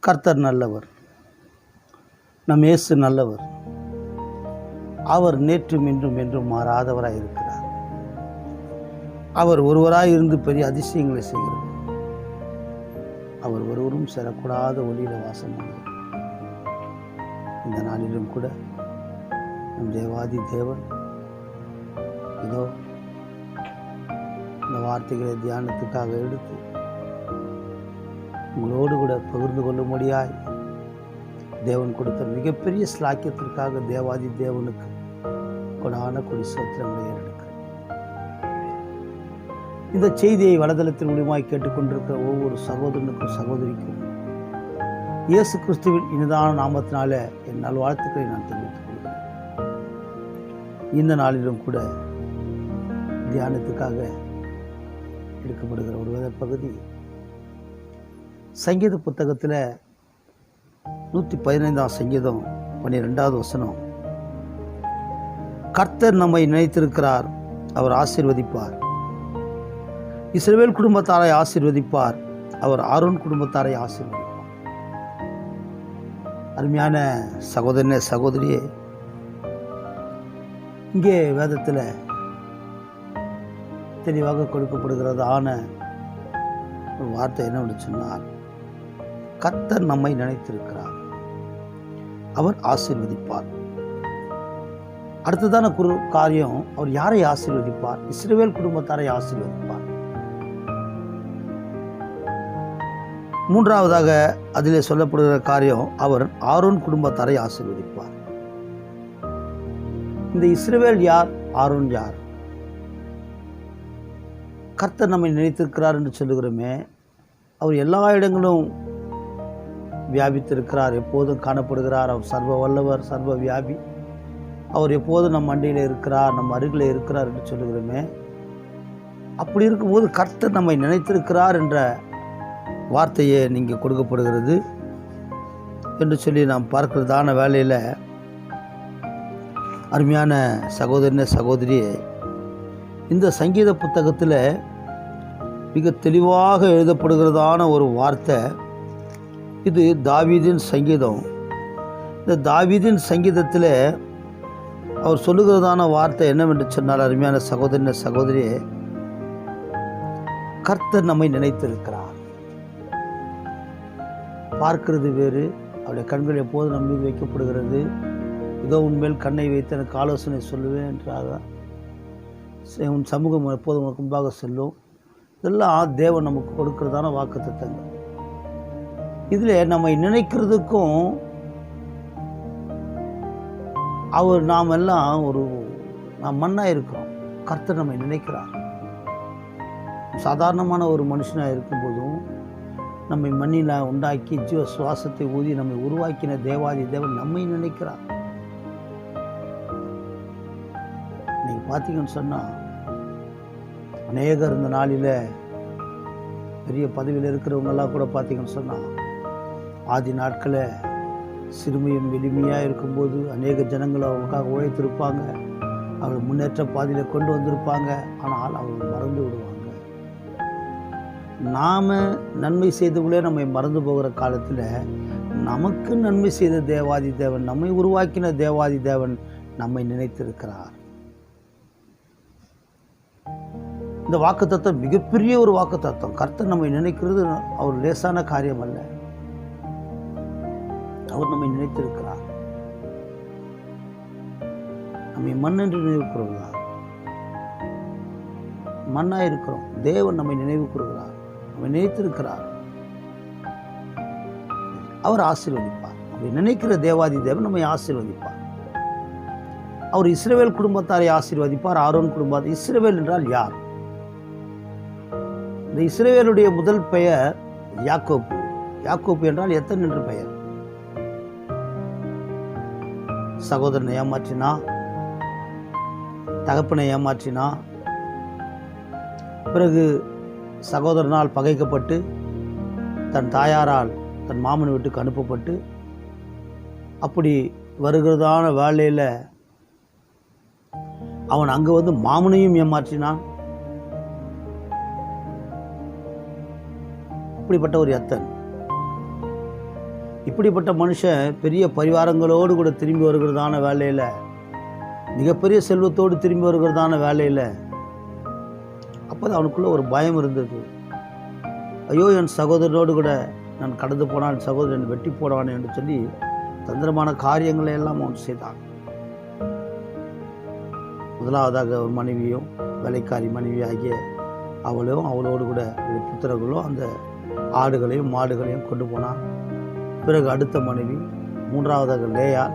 கர்த்தர் நல்லவர், நம் இயேசு நல்லவர். அவர் நேற்றும் இன்றும் என்றும் மாறாதவராய் இருக்கிறார். அவர் ஒருவராய் இருந்து பெரிய அதிசயங்களை செய்கிறார். அவர் ஒருவரும் சேரக்கூடாத ஒளியில் வாசமானவர். இந்த நாளிலும் கூட நம் தேவாதி தேவன் இதோ இந்த வார்த்தைகளை தியானத்துக்காக எடுத்து உங்களோடு கூட பகிர்ந்து கொள்ளும்படியாய் தேவன் கொடுத்த மிகப்பெரிய ஸ்லாக்கியத்திற்காக தேவாதி தேவனுக்கு கொடான கொடி சோத்திரங்களை ஏறெடுக்கிறேன். இந்த செய்தியை வலைதளத்தின் மூலமாய் கேட்டுக்கொண்டிருக்கிற ஒவ்வொரு சகோதரனுக்கும் சகோதரிக்கும் இயேசு கிறிஸ்துவின் இனிதான நாமத்தினால என் நல்வாழ்த்துக்களை நான் தெரிவித்துக் கொள்கிறேன். இந்த நாளிலும் கூட தியானத்துக்காக எடுக்கப்படுகிற ஒரு வேத பகுதி சங்கீத புத்தகத்தில் 115ஆம் சங்கீதம் 12வது வசனம். கர்த்தர் நம்மை நினைத்திருக்கிறார், அவர் ஆசீர்வதிப்பார். இஸ்ரவேல் குடும்பத்தாரை ஆசீர்வதிப்பார், அவர் ஆரோன் குடும்பத்தாரை ஆசீர்வதிப்பார். அருமையான சகோதரனே சகோதரியே, இங்கே வேதத்தில் தெளிவாக கொடுக்கப்படுகிறது ஆன ஒரு வார்த்தை என்னவென்று சொன்னார், கர்த்தர் நம்மை நினைத்திருக்கிறார், அவர் ஆசீர்வதிப்பார். அடுத்ததான காரியம், அவர் யாரை ஆசீர்வதிப்பார்? இஸ்ரவேல் குடும்பத்தாரை ஆசீர்வதிப்பார். மூன்றாவதாக அதிலே சொல்லப்படுகிற காரியம், அவர் ஆரோன் குடும்பத்தாரை ஆசீர்வதிப்பார். இந்த இஸ்ரவேல் யார், ஆரோன் யார்? கர்த்தர் நம்மை நினைத்திருக்கிறார் என்று சொல்லுகிறோமே, அவர் எல்லா இடங்களும் வியாபித்திருக்கிறார், எப்போதும் காணப்படுகிறார். அவர் சர்வ வல்லவர், சர்வ வியாபி. அவர் எப்போதும் நம் மண்டியில் இருக்கிறார், நம் அருகில் இருக்கிறார் என்று சொல்லுகிறோமே. அப்படி இருக்கும்போது கர்த்தர் நம்மை நினைத்திருக்கிறார் என்ற வார்த்தையே நீங்கள் கொடுக்கப்படுகிறது என்று சொல்லி நாம் பார்க்கிறதான வேலையில், அருமையான சகோதரனே சகோதரியே, இந்த சங்கீத புத்தகத்தில் மிக தெளிவாக எழுதப்படுகிறதான ஒரு வார்த்தை. இது தாவீதின் சங்கீதம். இந்த தாவீதின் சங்கீதத்தில் அவர் சொல்லுகிறதான வார்த்தை என்னவென்று சொன்னால், அருமையான சகோதரனே சகோதரியே, கர்த்தர் நம்மை நினைத்திருக்கிறார். பார்க்கிறது வேறு, அவருடைய கண்கள் எப்போது நம் மீது வைக்கப்படுகிறது. இதோ உன்மேல் கண்ணை வைத்து எனக்கு ஆலோசனை சொல்லுவேன் என்றாக, உன் சமூகம் எப்போதும் உனக்கு முன்பாக செல்லும். இதெல்லாம் தேவன் நமக்கு கொடுக்கிறதான வாக்குத்தத்தங்கள். இதில் நம்மை நினைக்கிறதுக்கும் அவர் நாம் எல்லாம் நாம் மண்ணாக இருக்கிறோம். கர்த்தர் நம்மை நினைக்கிறார். சாதாரணமான ஒரு மனுஷனாக இருக்கும்போதும் நம்மை மண்ணில் உண்டாக்கி ஜீவ சுவாசத்தை ஊதி நம்மை உருவாக்கின தேவாதி தேவன் நம்மை நினைக்கிறார். நீங்கள் பார்த்தீங்கன்னு சொன்னால், அநேகர் இந்த நாளில் பெரிய பதவியில் இருக்கிறவங்கெல்லாம் கூட பார்த்தீங்கன்னு சொன்னால், ஆதி நாட்களில் சிறுமியும் எளிமையாக இருக்கும்போது அநேக ஜனங்கள் அவங்களுக்காக உழைத்திருப்பாங்க, அவர்கள் முன்னேற்ற பாதையில் கொண்டு வந்திருப்பாங்க. ஆனால் அவர்கள் மறந்து விடுவாங்க. நாம் நன்மை செய்தவங்களே நம்மை மறந்து போகிற காலத்தில், நமக்கு நன்மை செய்த தேவாதி தேவன், நம்மை உருவாக்கின தேவாதி தேவன் நம்மை நினைத்திருக்கிறார். இந்த வாக்குத்தத்தம் மிகப்பெரிய ஒரு வாக்குத்தத்தம். கர்த்தர் நம்மை நினைக்கிறது அவர் லேசான காரியம் அல்ல. அவர் நம்மை நினைத்திருக்கிறார். நம்மை மண் என்று நினைவு கூறுகிறார். மண்ணாக இருக்கிறோம், தேவன் நம்மை நினைவு கூறுகிறார், நம்மை நினைத்திருக்கிறார். அவர் ஆசீர்வதிப்பார். அப்படி நினைக்கிற தேவாதி தேவன் நம்மை ஆசீர்வதிப்பார். அவர் இஸ்ரவேல் குடும்பத்தாரை ஆசீர்வதிப்பார், ஆரோன் குடும்பத்தார். இஸ்ரவேல் என்றால் யார்? இந்த இஸ்ரவேலுடைய முதல் பெயர் யாக்கோப்பு. யாக்கோப்பு என்றால் எத்தன் என்று பெயர். சகோதரனை ஏமாற்றினா, தகப்பனை ஏமாற்றினா, பிறகு சகோதரனால் பகைக்கப்பட்டு தன் தாயாரால் தன் மாமன் வீட்டுக்கு அனுப்பப்பட்டு, அப்படி வருகிறதான வேலையில் அவன் அங்கு வந்து மாமனையும் ஏமாற்றினான். இப்படிப்பட்ட ஒரு எத்தன். இப்படிப்பட்ட மனுஷன் பெரிய பரிவாரங்களோடு கூட திரும்பி வருகிறதான வேலையில், மிகப்பெரிய செல்வத்தோடு திரும்பி வருகிறதான வேலையில், அப்போ தான் அவனுக்குள்ள ஒரு பயம் இருந்தது. ஐயோ, என் சகோதரனோடு கூட நான் கடந்து போனால் சகோதரன் வெட்டி போடுவானே என்று சொல்லி தந்திரமான காரியங்களை எல்லாம் அவன் செய்தான். முதலாவதாக ஒரு மனைவியும் வேலைக்காரி மனைவி ஆகிய அவளும் அவளோடு கூட புத்திரர்களும் அந்த ஆடுகளையும் மாடுகளையும் கொண்டு போனான். பிறகு அடுத்த மனைவி, மூன்றாவதாக லேயாள்,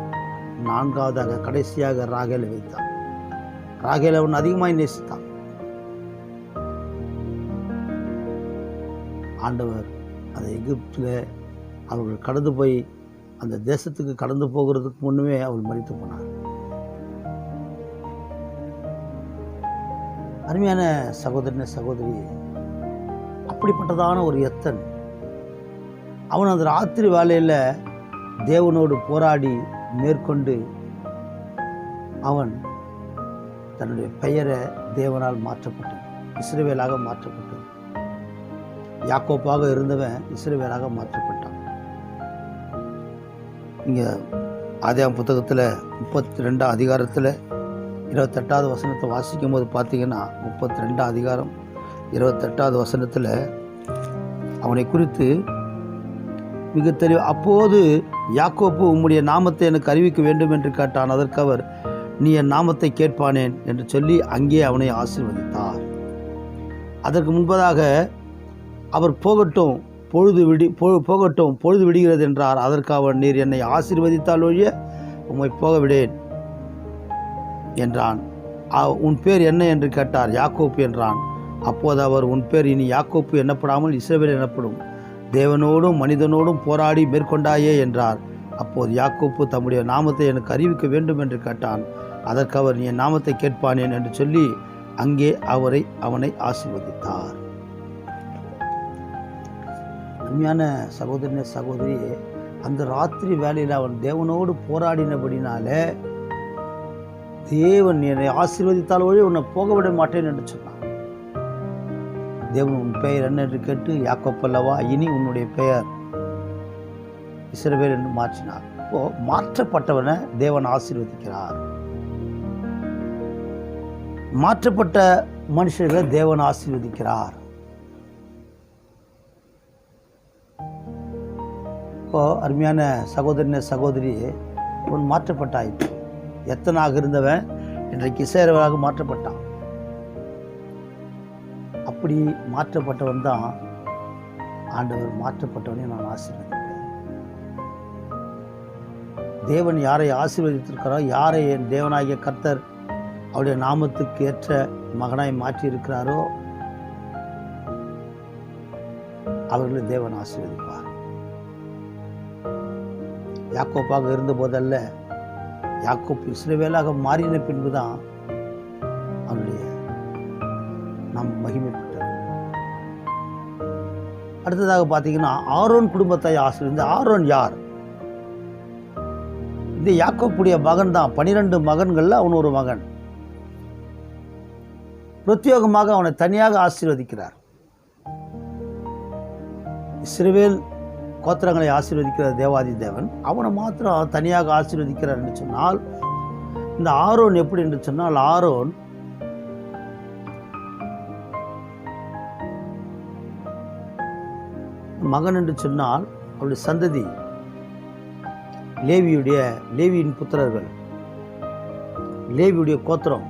நான்காவதாக கடைசியாக ராகேலை வைத்தான். ராகேலை அவன் அதிகமாக நேசித்தான். ஆண்டவர் அந்த எகிப்தில் அவர்கள் கடந்து போய் அந்த தேசத்துக்கு கடந்து போகிறதுக்கு முன்னமே அவள் மரித்து போனார். அருமையான சகோதரனே சகோதரி, அப்படிப்பட்டதான ஒரு எத்தன் அவன் அந்த ராத்திரி வேளையில் தேவனோடு போராடி மேற்கொண்டு அவன் தன்னுடைய பெயரை தேவனால் மாற்றப்பட்டு இஸ்ரவேலாக மாற்றப்பட்டு, யாக்கோப்பாக இருந்தவன் இஸ்ரவேலாக மாற்றப்பட்டான். இங்கே ஆதியாகமம் புத்தகத்தில் 32 அதிகாரத்தில் 28வது வசனத்தை வாசிக்கும் போது பார்த்தீங்கன்னா, 32 அதிகாரம் 28வது வசனத்தில் அவனை குறித்து மிக தெளிவு, அப்போது யாக்கோப்பு உம்முடைய நாமத்தை எனக்கு அறிவிக்க வேண்டும் என்று கேட்டான். அதற்கு அவர், நீ என் நாமத்தை கேட்பானேன் என்று சொல்லி அங்கே அவனை ஆசீர்வதித்தார். அதற்கு முன்பதாக அவர் போகட்டும் பொழுது விடுகிறது என்றார். அதற்கு அவர், நீர் என்னை ஆசீர்வதித்தால் ஒழிய உம்மை போக விடேன் என்றான். உன் பேர் என்ன என்று கேட்டார். யாக்கோப்பு என்றான். அப்போது அவர், உன் பேர் இனி யாக்கோப்பு என்னப்படாமல் இஸ்ரவேல் எனப்படும், தேவனோடும் மனிதனோடும் போராடி மேற்கொண்டாயே என்றார். அப்போது யாக்கோப்பு தம்முடைய நாமத்தை எனக்கு அறிவிக்க வேண்டும் என்று கேட்டான். அதற்கு அவர், நீ என் நாமத்தை கேட்பானேன் என்று சொல்லி அங்கே அவனை ஆசீர்வதித்தார். அருமையான சகோதரனே சகோதரியே, அந்த ராத்திரி வேளையில் அவன் தேவனோடு போராடினபடினாலே தேவன் என்னை ஆசீர்வதித்தால் ஒழிய உன்னை போக விட மாட்டேன் என்று சொன்னான். தேவன், உன் பெயர் என்ன என்று கேட்டு, யாக்கோப்பு அல்லவா, இனி உன்னுடைய பெயர் இஸ்ரவேல் என்று மாற்றினார். இப்போ மாற்றப்பட்டவனை தேவன் ஆசீர்வதிக்கிறார். மாற்றப்பட்ட மனுஷர்களை தேவன் ஆசீர்வதிக்கிறார். இப்போ அருமையான சகோதரனே சகோதரியே, உன் மாற்றப்பட்டாயிற்று. எத்தனாக இருந்தவன் இன்றைக்கு இஸ்ரவேலாக மாற்றப்பட்டான். அப்படி மாற்றப்பட்டவன் தான் ஆண்டவர். மாற்றப்பட்டவனை நான் ஆசீர்வதிப்பேன். தேவன் யாரை ஆசீர்வதித்திருக்கிறாரோ, யாரை என் தேவனாகிய கர்த்தர் அவருடைய நாமத்துக்கு ஏற்ற மகனாய் மாற்றி இருக்கிறாரோ அவர்களை தேவன் ஆசீர்வதிப்பார். யாக்கோப்பாக இருந்த போதல்ல, யாக்கோப்பு இஸ்ரவேலாக மாறின பின்புதான் அவருடைய நாம் மகிமைப்பட்டது. அடுத்ததாக பார்த்தீங்கன்னா, ஆரோன் குடும்பத்தை ஆசீர்வதித்த ஆரோன் யார்? இந்த யாக்கோப்புடைய மகன் தான். 12 மகன்கள்ல அவன் ஒரு மகன். பிரத்யேகமாக அவனை தனியாக ஆசீர்வதிக்கிறார். இஸ்ரவேல் கோத்திரங்களை ஆசீர்வதிக்கிற தேவாதி தேவன் அவனை மாத்திரம் தனியாக ஆசீர்வதிக்கிறார் என்று சொன்னால், இந்த ஆரோன் எப்படி என்று சொன்னால், ஆரோன் மகன் என்று சொன்னால் அவருடைய சந்ததி லேவியின் புத்திரர்கள், லேவியுடைய கோத்திரம்.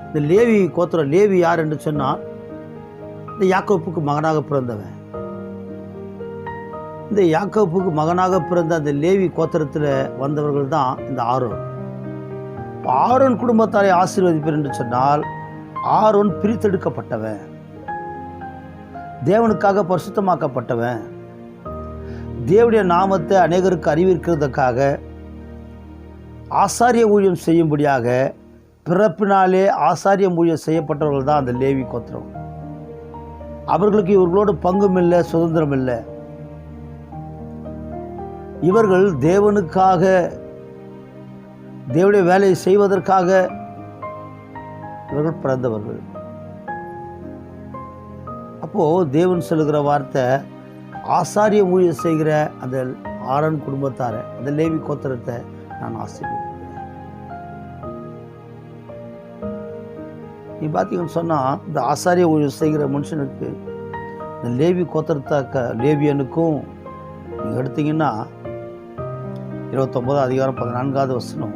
இந்த லேவி கோத்திரம், லேவி யார் என்று சொன்னால் இந்த யாக்கோப்புக்கு மகனாக பிறந்தவன். இந்த யாக்கோப்புக்கு மகனாக பிறந்த அந்த லேவி கோத்திரத்தில் வந்தவர்கள் தான் இந்த ஆரோன். ஆரோன் குடும்பத்தாரை ஆசீர்வதிப்பர் என்று சொன்னால், ஆரோன் பிரித்தெடுக்கப்பட்டவன், தேவனுக்காக பரிசுத்தமாக்கப்பட்டவன், தேவனுடைய நாமத்தை அநேகருக்கு அறிவிக்கிறதுக்காக ஆசாரிய ஊழியம் செய்யும்படியாக பிறப்பினாலே ஆசாரிய ஊழியம் செய்யப்பட்டவர்கள் தான் அந்த லேவி கோத்திரம். அவர்களுக்கு இவர்களோட பங்கும் இல்லை, சுதந்திரம் இல்லை. இவர்கள் தேவனுக்காக, தேவனுடைய வேலையை செய்வதற்காக இவர்கள் பிறந்தவர்கள். அப்போ தேவன் சொல்லுகிற வார்த்தை, ஆசாரிய ஊழியம் செய்கிற அந்த ஆரோன் குடும்பத்தார, அந்த லேவி கோத்திரத்தை நான் ஆசீர்வதிக்கிறேன். நீ பார்த்தீங்கன்னு சொன்னால் இந்த ஆசாரிய ஊழியம் செய்கிற மனுஷனுக்கு, இந்த லேவி கோத்திரத்தாக்க லேவியனுக்கும் நீங்கள் எடுத்தீங்கன்னா 29 அதிகாரம் 14வது வசனம்,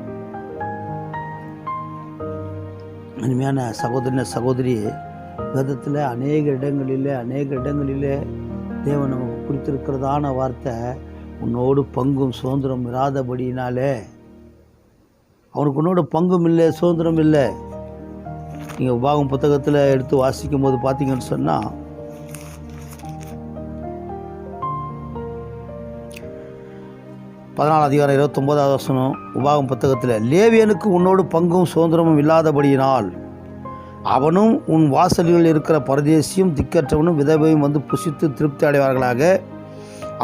இனிமையான சகோதரன சகோதரி, வேதத்தில் அநேக இடங்களிலே தேவன் நமக்கு குறித்திருக்கிறதான வார்த்தை, உன்னோடு பங்கும் சுதந்திரம் இராதபடியினாலே. அவனுக்கு உன்னோட பங்கும் இல்லை, சுதந்திரம் இல்லை. நீங்கள் உபாகம் புத்தகத்தில் எடுத்து வாசிக்கும் போது பார்த்தீங்கன்னு சொன்னால், அதிகாரம் 29வது வசனம், உபாகம் புத்தகத்தில், லேவியனுக்கு உன்னோடு பங்கும் சுதந்திரமும் இல்லாதபடியினால் அவனும் உன் வாசல்களில் இருக்கிற பரதேசியும் திக்கற்றவனும் விதவையும் வந்து புசித்து திருப்தி அடைவார்களாக.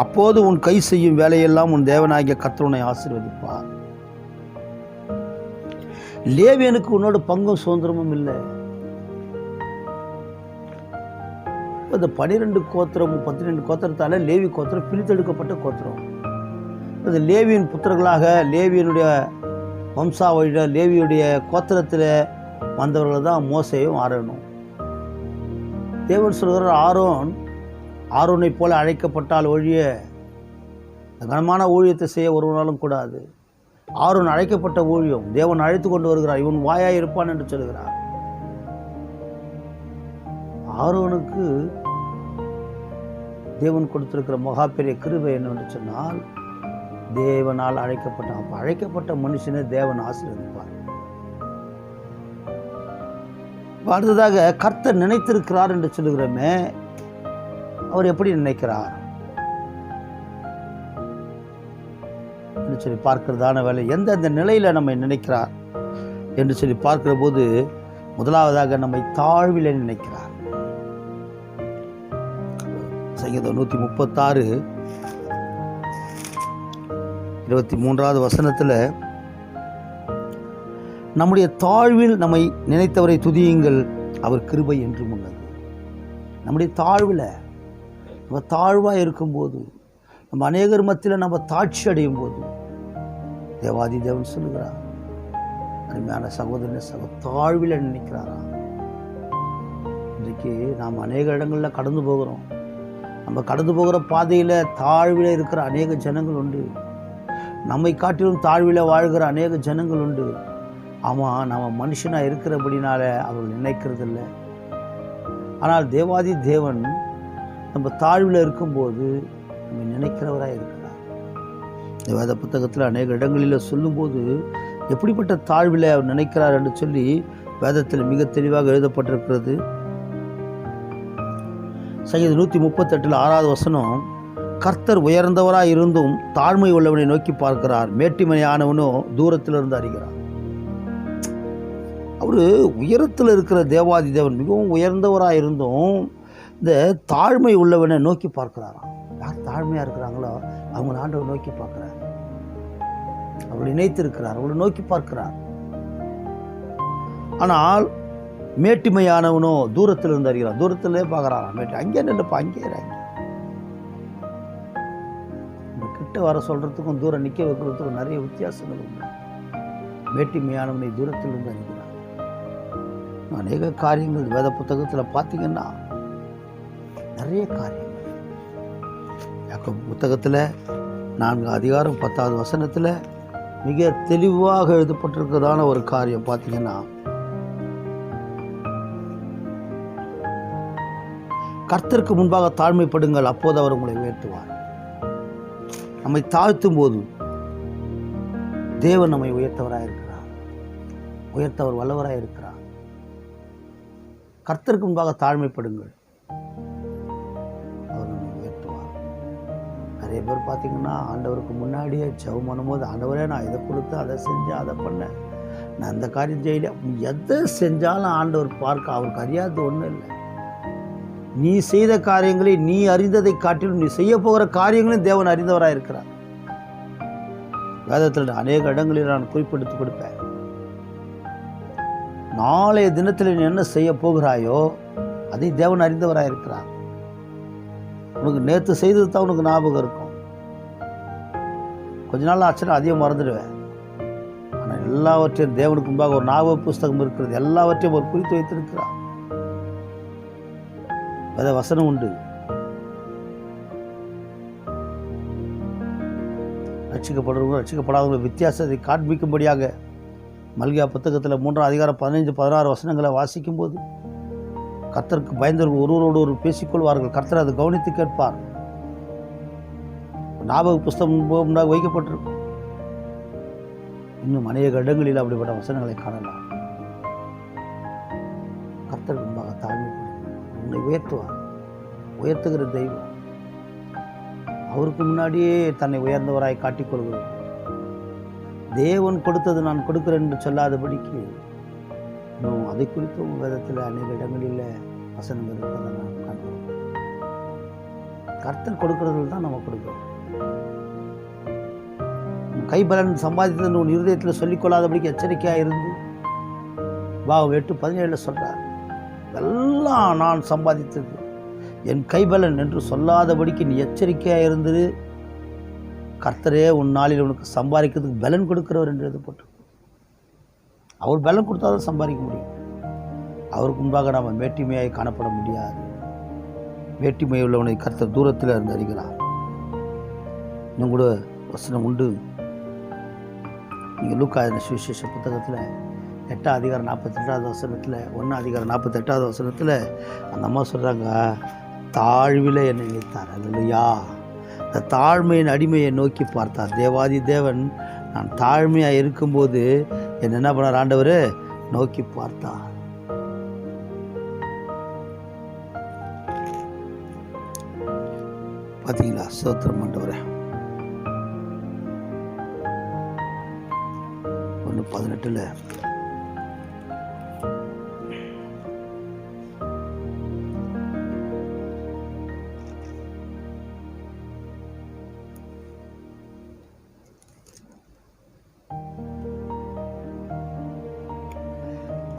அப்போது உன் கை செய்யும் வேலையெல்லாம் உன் தேவனாகிய கர்த்தர் உன்னை ஆசீர்வதிப்பார். லேவியனுக்கு உன்னோட பங்கும் சுதந்திரமும் இல்லை. இந்த 12 கோத்திரம் 12 கோத்திரத்தால லேவி கோத்திரம் பிரித்தெடுக்கப்பட்ட கோத்திரம். இந்த லேவியின் புத்திரர்களாக லேவியனுடைய வம்சாவழியில் லேவியுடைய கோத்திரத்தில் வந்தவர்கள் தான் மோசேயும் ஆரோனும். தேவன் சொல்கிறார், ஆரோனை போல அழைக்கப்பட்டால் ஒழிய கனமான ஊழியத்தை செய்ய ஒருவனாலும் கூடாது. ஆரோன் அழைக்கப்பட்ட ஊழியம், தேவன் அழைத்து கொண்டு வருகிறார், இவன் வாயாய் இருப்பான் என்று சொல்கிறார். ஆரோனுக்கு தேவன் கொடுத்திருக்கிற மகா பெரிய கிருபை என்னவென்று சொன்னால், தேவனால் அழைக்கப்பட்டான். அப்போ அழைக்கப்பட்ட மனுஷனை தேவன் ஆசீர்வதிப்பார். அடுத்ததாக கர்த்தர் நினைத்திருக்கிறார் என்று சொல்லுகிறோமே, அவர் எப்படி நினைக்கிறார் என்று சொல்லி பார்க்கிறதான வேலை, எந்தெந்த நிலையில் நம்மை நினைக்கிறார் என்று சொல்லி பார்க்கிற போது, முதலாவதாக நம்மை தாழ்விலே நினைக்கிறார். சங்கீதம் 136 23வது வசனத்தில், நம்முடைய தாழ்வில் நம்மை நினைத்தவரை துதியுங்கள், அவர் கிருபை என்றும் உள்ளது. நம்முடைய தாழ்வில் நம்ம தாழ்வாக இருக்கும்போது, நம்ம அநேகர் மத்தியில் நம்ம தாட்சி அடையும் போது, தேவாதி தேவன் சொல்லுகிறார், அருமையான சகோதரன் தாழ்வில் நினைக்கிறாரா? இன்றைக்கு நாம் அநேக இடங்களில் கடந்து போகிறோம். நம்ம கடந்து போகிற பாதையில் தாழ்வில் இருக்கிற அநேக ஜனங்கள் உண்டு. நம்மை காட்டிலும் தாழ்வில் வாழ்கிற அநேக ஜனங்கள் உண்டு. ஆமாம், நம்ம மனுஷனாக இருக்கிறபடினால அவர்கள் நினைக்கிறதில்ல. ஆனால் தேவாதி தேவன் நம்ம தாழ்வில் இருக்கும்போது நம்ம நினைக்கிறவராக இருக்கிறார். இந்த வேத புத்தகத்தில் அநேக இடங்களில் சொல்லும்போது எப்படிப்பட்ட தாழ்வில் அவர் நினைக்கிறார் என்று சொல்லி வேதத்தில் மிக தெளிவாக எழுதப்பட்டிருக்கிறது. சங்கீதம் 138 6வது வசனம், கர்த்தர் உயர்ந்தவராக இருந்தும் தாழ்மை உள்ளவனை நோக்கி பார்க்கிறார், மேட்டிமையானவனோ தூரத்திலிருந்து அறிகிறார். அவர் உயரத்தில் இருக்கிற தேவாதி தேவன் மிகவும் உயர்ந்தவராக இருந்தும் இந்த தாழ்மை உள்ளவனை நோக்கி பார்க்கிறாராம். யார் தாழ்மையாக இருக்கிறாங்களோ அவங்க ஆண்டவர் நோக்கி பார்க்கிறார். அவர்கள் இணைத்திருக்கிறார், அவங்களை நோக்கி பார்க்கிறார். ஆனால் மேட்டிமையானவனோ தூரத்திலிருந்து அறிகிறான். தூரத்திலே பார்க்குறாராம். அங்கே நில்லுப்பா, அங்கே கிட்ட வர சொல்கிறதுக்கும் தூரம் நிற்க வைக்கிறதுக்கும் நிறைய வித்தியாசங்கள் உண்டு. மேட்டிமையானவனை தூரத்திலிருந்து அறிகிறார். அநேக காரியங்கள் வேத புத்தகத்தில் பார்த்தீங்கன்னா நிறைய காரியங்கள். யாக்கோபு புத்தகத்தில் 4 அதிகாரம் 10வது வசனத்தில் மிக தெளிவாக எழுதப்பட்டிருக்கிறதான ஒரு காரியம் பார்த்தீங்கன்னா, கர்த்தருக்கு முன்பாக தாழ்மைப்படுங்கள், அப்போது அவர் உங்களை உயர்த்துவார். நம்மை தாழ்த்தும் போது தேவன் நம்மை உயர்த்தவராக இருக்கிறார், உயர்த்தவர் வல்லவராக இருக்கிறார். கர்த்தருக்கு முன்பாக தாழ்மைப்படுங்கள், அவர் நம்மை உயர்த்துவார். நிறைய பேர் பார்த்தீங்கன்னா ஆண்டவருக்கு முன்னாடியே ஜெபம் பண்ணும்போது, ஆண்டவரே நான் இதை கொடுத்து அதை செஞ்சேன், அதை பண்ணேன், நான் அந்த காரியம் செய்யல, எதை செஞ்சாலும் ஆண்டவர் பார்க்க அவருக்கு அறியாதது ஒன்றும் இல்லை. நீ செய்த காரியங்களை நீ அறிந்ததை காட்டிலும் நீ செய்ய போகிற காரியங்களும் தேவன் அறிந்தவராக இருக்கிறார். வேதத்தில் அநேக இடங்களில் நான் குறிப்பெடுத்து கொடுப்பேன். நாளைய தினத்தில் நீ என்ன செய்ய போகிறாயோ அதை தேவன் அறிந்தவராக இருக்கிறார். உனக்கு நேற்று செய்தது தான் உனக்கு ஞாபகம் இருக்கும். கொஞ்ச நாள் ஆச்சுன்னா அதையும் மறந்துடுவேன். ஆனால் எல்லாவற்றையும் தேவனுக்கு முன்பாக ஒரு ஞாபக புஸ்தகம் இருக்கிறது. எல்லாவற்றையும் ஒரு குறித்து வைத்திருக்கிறார். வேத வசனம் உண்டு. ரட்சிக்கப்படுறவங்க ரட்சிக்கப்படாதவங்க வித்தியாசத்தை காண்பிக்கும்படியாக மல்கியா புத்தகத்தில் 3ஆம் அதிகாரம் 15-16 வசனங்களை வாசிக்கும் போது கர்த்தருக்கு பயந்தவர்கள் ஒருவரோடு ஒரு பேசிக்கொள்வார்கள். கர்த்தர் அதை கவனித்து கேட்பார். ஞாபக புஸ்தகம் முன்னாக வைக்கப்பட்டிருக்கும். இன்னும் அநேக இடங்களில் அப்படிப்பட்ட வசனங்களை காணலாம். கர்த்தருக்கு முன்பாக தாழ்மைப்படுவார். உன்னை உயர்த்துவார். உயர்த்துகிற தெய்வம். அவருக்கு முன்னாடியே தன்னை உயர்ந்தவராய் காட்டிக்கொள்கிறார். தேவன் கொடுத்தது நான் கொடுக்கிறேன் என்று சொல்லாதபடிக்கு இன்னும் அதை குறித்து வேதத்தில் அநேக இடங்களில் வசனங்கள் இருக்கிறத நாம் காண்கிறோம். கர்த்தர் கொடுக்கறதுல தான் நம்ம கொடுக்கிறோம். கைபலன் சம்பாதித்தது உன் இருதயத்தில் சொல்லிக்கொள்ளாதபடிக்கு எச்சரிக்கையாக இருந்து பாவம் 8:17 சொல்றார். எல்லாம் நான் சம்பாதித்தது என் கைபலன் என்று சொல்லாதபடிக்கு நீ எச்சரிக்கையாக இருந்தது. கர்த்தரே உன் நாளில் உனக்கு சம்பாதிக்கிறதுக்கு பலன் கொடுக்கிறவர் என்று எழுதப்பட்டு, அவர் பலன் கொடுத்தா தான் சம்பாதிக்க முடியும். அவருக்கு முன்பாக நாம் மேட்டிமையாய் காணப்பட முடியாது. வேட்டிமை உள்ளவனை கர்த்தர் தூரத்தில் இருந்து அறிகிறார். இன்னும் கூட வசனம் உண்டு. நீங்கள் லூக்கா சுவிசேஷ புத்தகத்தில் 8ஆம் அதிகாரம் 48வது வசனத்தில் 1ஆம் அதிகாரம் 48வது வசனத்தில் அந்த அம்மா சொல்கிறாங்க, தாழ்வில் என்னை நினைத்தார். அல்லையா, இந்த தாழ்மையின் அடிமையை நோக்கி பார்த்தார். தேவாதி தேவன் நான் தாழ்மையாக இருக்கும்போது என்ன பண்ணார்? ஆண்டவர் நோக்கி பார்த்தார். பார்த்தீங்களா? ஸ்தோத்திரம் ஆண்டவரே. 1:18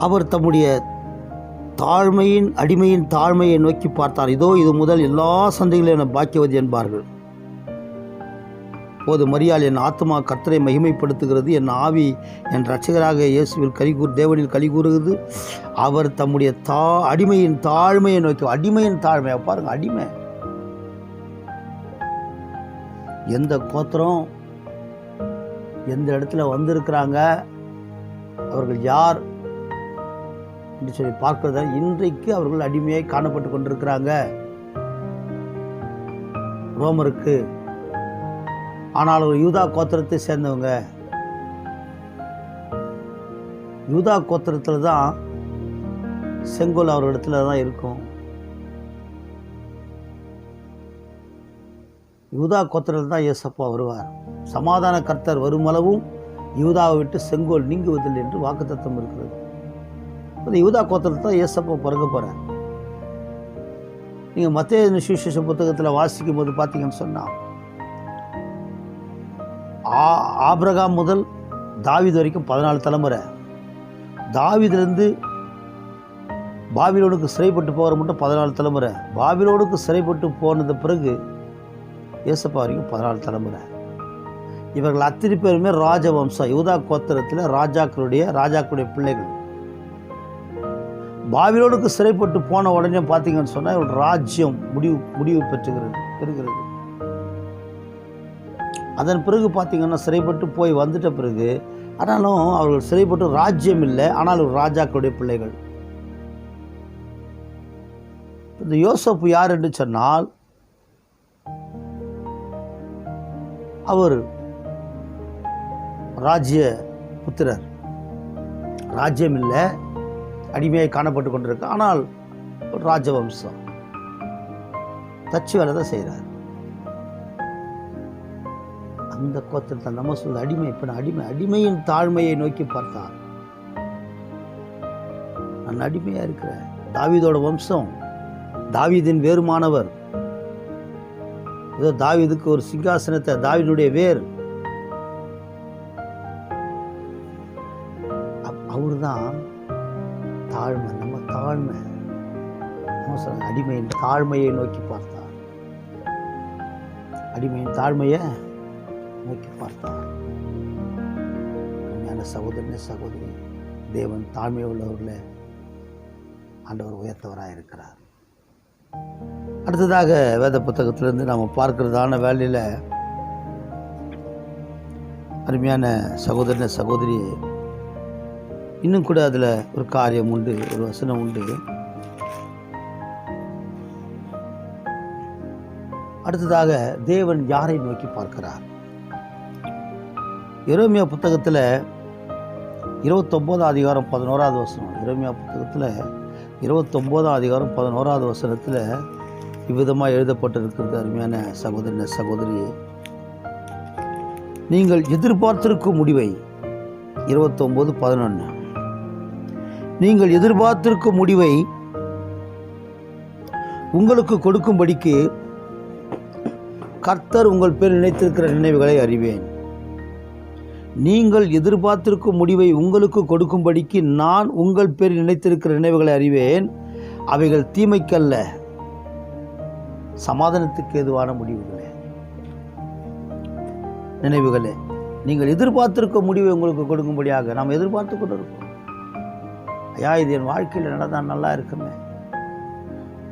அவர் தம்முடைய தாழ்மையின் அடிமையின் தாழ்மையை நோக்கி பார்த்தார். இதோ இது முதல் எல்லா சந்தைகளும் என பாக்கியவதி என்பார்கள். போது மரியாள், என் ஆத்மா கர்த்தரை மகிமைப்படுத்துகிறது, என் ஆவி என் இரட்சகராக இயேசுவில் தேவனில் கலிகூறுகிறது. அவர் தம்முடைய அடிமையின் தாழ்மையை நோக்கி. அடிமையின் தாழ்மையை பாருங்க. அடிமை எந்த கோத்திரம் எந்த இடத்துல வந்திருக்கிறாங்க, அவர்கள் யார் என்று சொல்லி பார்க்கிறத இன்றைக்கு அவர்கள் அடிமையாய் காணப்பட்டு கொண்டிருக்கிறாங்க ரோமருக்கு. ஆனால் ஒரு யூதா கோத்திரத்தை சேர்ந்தவங்க. யூதா கோத்திரத்தில் தான் செங்கோல் அவர்களிடத்துல தான் இருக்கும். யூதா கோத்திரத்தில் தான் இயேசப்பா வருவார். சமாதான கர்த்தர் வருமளவும் யூதாவை விட்டு செங்கோல் நீங்குவதில்லை என்று வாக்குத்தத்தம் இருக்கிறது. அந்த யூதா கோத்திரத்தில் தான் இயேசப்பா பிறக்க போகிறார். நீங்கள் மத்தேயு சுவிசேஷ புத்தகத்தில் வாசிக்கும் போது பார்த்தீங்கன்னு சொன்னால், ஆபிரகாம் முதல் தாவீது வரைக்கும் 14 தலைமுறை. தாவீதிலிருந்து பாபிலோனுக்கு சிறைப்பட்டு போகிற மட்டும் 14 தலைமுறை. பாபிலோனுக்கு சிறைப்பட்டு போனது பிறகு இயேசப்பா வரைக்கும் 14 தலைமுறை. இவர்கள் அத்தனை பேருமே ராஜவம்சம். யூதா கோத்திரத்தில் ராஜாக்களுடைய பிள்ளைகள். பாபிலோனுக்கு சிறைப்பட்டு போன உடனே பார்த்தீங்கன்னு சொன்னால் இவர்கள் ராஜ்யம் முடிவு பெறுகிறது. அதன் பிறகு பார்த்தீங்கன்னா சிறைப்பட்டு போய் வந்துட்ட பிறகு, ஆனாலும் அவர்கள் சிறைப்பட்டு ராஜ்யம் இல்லை, ஆனால் ஒரு ராஜாக்களுடைய பிள்ளைகள். இந்த யோசேப்பு யார் என்று சொன்னால், அவர் ராஜ்ய புத்திரர். ராஜ்யம் இல்லை, அடிமையாக காணப்பட்டு கொண்டிருக்க, ஆனால் ராஜவம்சம். தச்சு வேலை தான் செய்கிறார். அந்த கோத்திரத்தை நம்ம சொல்ல அடிமை. இப்போ நான் அடிமையின் தாழ்மையை நோக்கி பார்த்தார். நான் அடிமையா இருக்கிறேன். தாவீதோட வம்சம், தாவீதின் வேறுமானவர். ஏதோ தாவீதுக்கு ஒரு சிங்காசனத்தை, தாவீதுடைய வேர் அவர் தான் தாழ்மை. நம்ம சொல்ல அடிமையின் தாழ்மையை நோக்கி பார்த்தார். அடிமையின் தாழ்மையை நோக்கி பார்த்தார். உண்மையான சகோதரனே சகோதரி, தேவன் தாழ்மை உள்ளவர்களை ஆண்டவர் உயர்த்தவராக இருக்கிறார். அடுத்ததாக வேத புத்தகத்திலிருந்து நாம் பார்க்கிறதான வேலையில் அருமையான சகோதரன சகோதரி, இன்னும் கூட அதில் ஒரு காரியம் உண்டு, ஒரு வசனம் உண்டு. அடுத்ததாக தேவன் யாரை நோக்கி பார்க்கிறார்? எரேமியா புத்தகத்தில் 29 அதிகாரம் 11வது வசனம். எரேமியா புத்தகத்தில் 29 அதிகாரம் 11வது வசனத்தில் இவ்விதமாக எழுதப்பட்டிருக்கிறது. அருமையான சகோதரன சகோதரி, நீங்கள் எதிர்பார்த்திருக்கும் முடிவை 29:11 நீங்கள் எதிர்பார்த்திருக்கும் முடிவை உங்களுக்கு கொடுக்கும்படிக்கு கர்த்தர் உங்கள் பேர் நினைத்திருக்கிற நினைவுகளை அறிவேன். நீங்கள் எதிர்பார்த்திருக்கும் முடிவை உங்களுக்கு கொடுக்கும்படிக்கு நான் உங்கள் பேர் நினைத்திருக்கிற நினைவுகளை அறிவேன். அவைகள் தீமைக்கல்ல, சமாதானத்துக்கு ஏதுவான முடிவுகளே. நினைவுகளே, நீங்கள் எதிர்பார்த்திருக்கும் முடிவை உங்களுக்கு கொடுக்கும்படியாக நாம் எதிர்பார்த்து கொண்டு இருக்கோம். ஐயா, இது என் வாழ்க்கையில் நடந்தால் நல்லா இருக்குமே,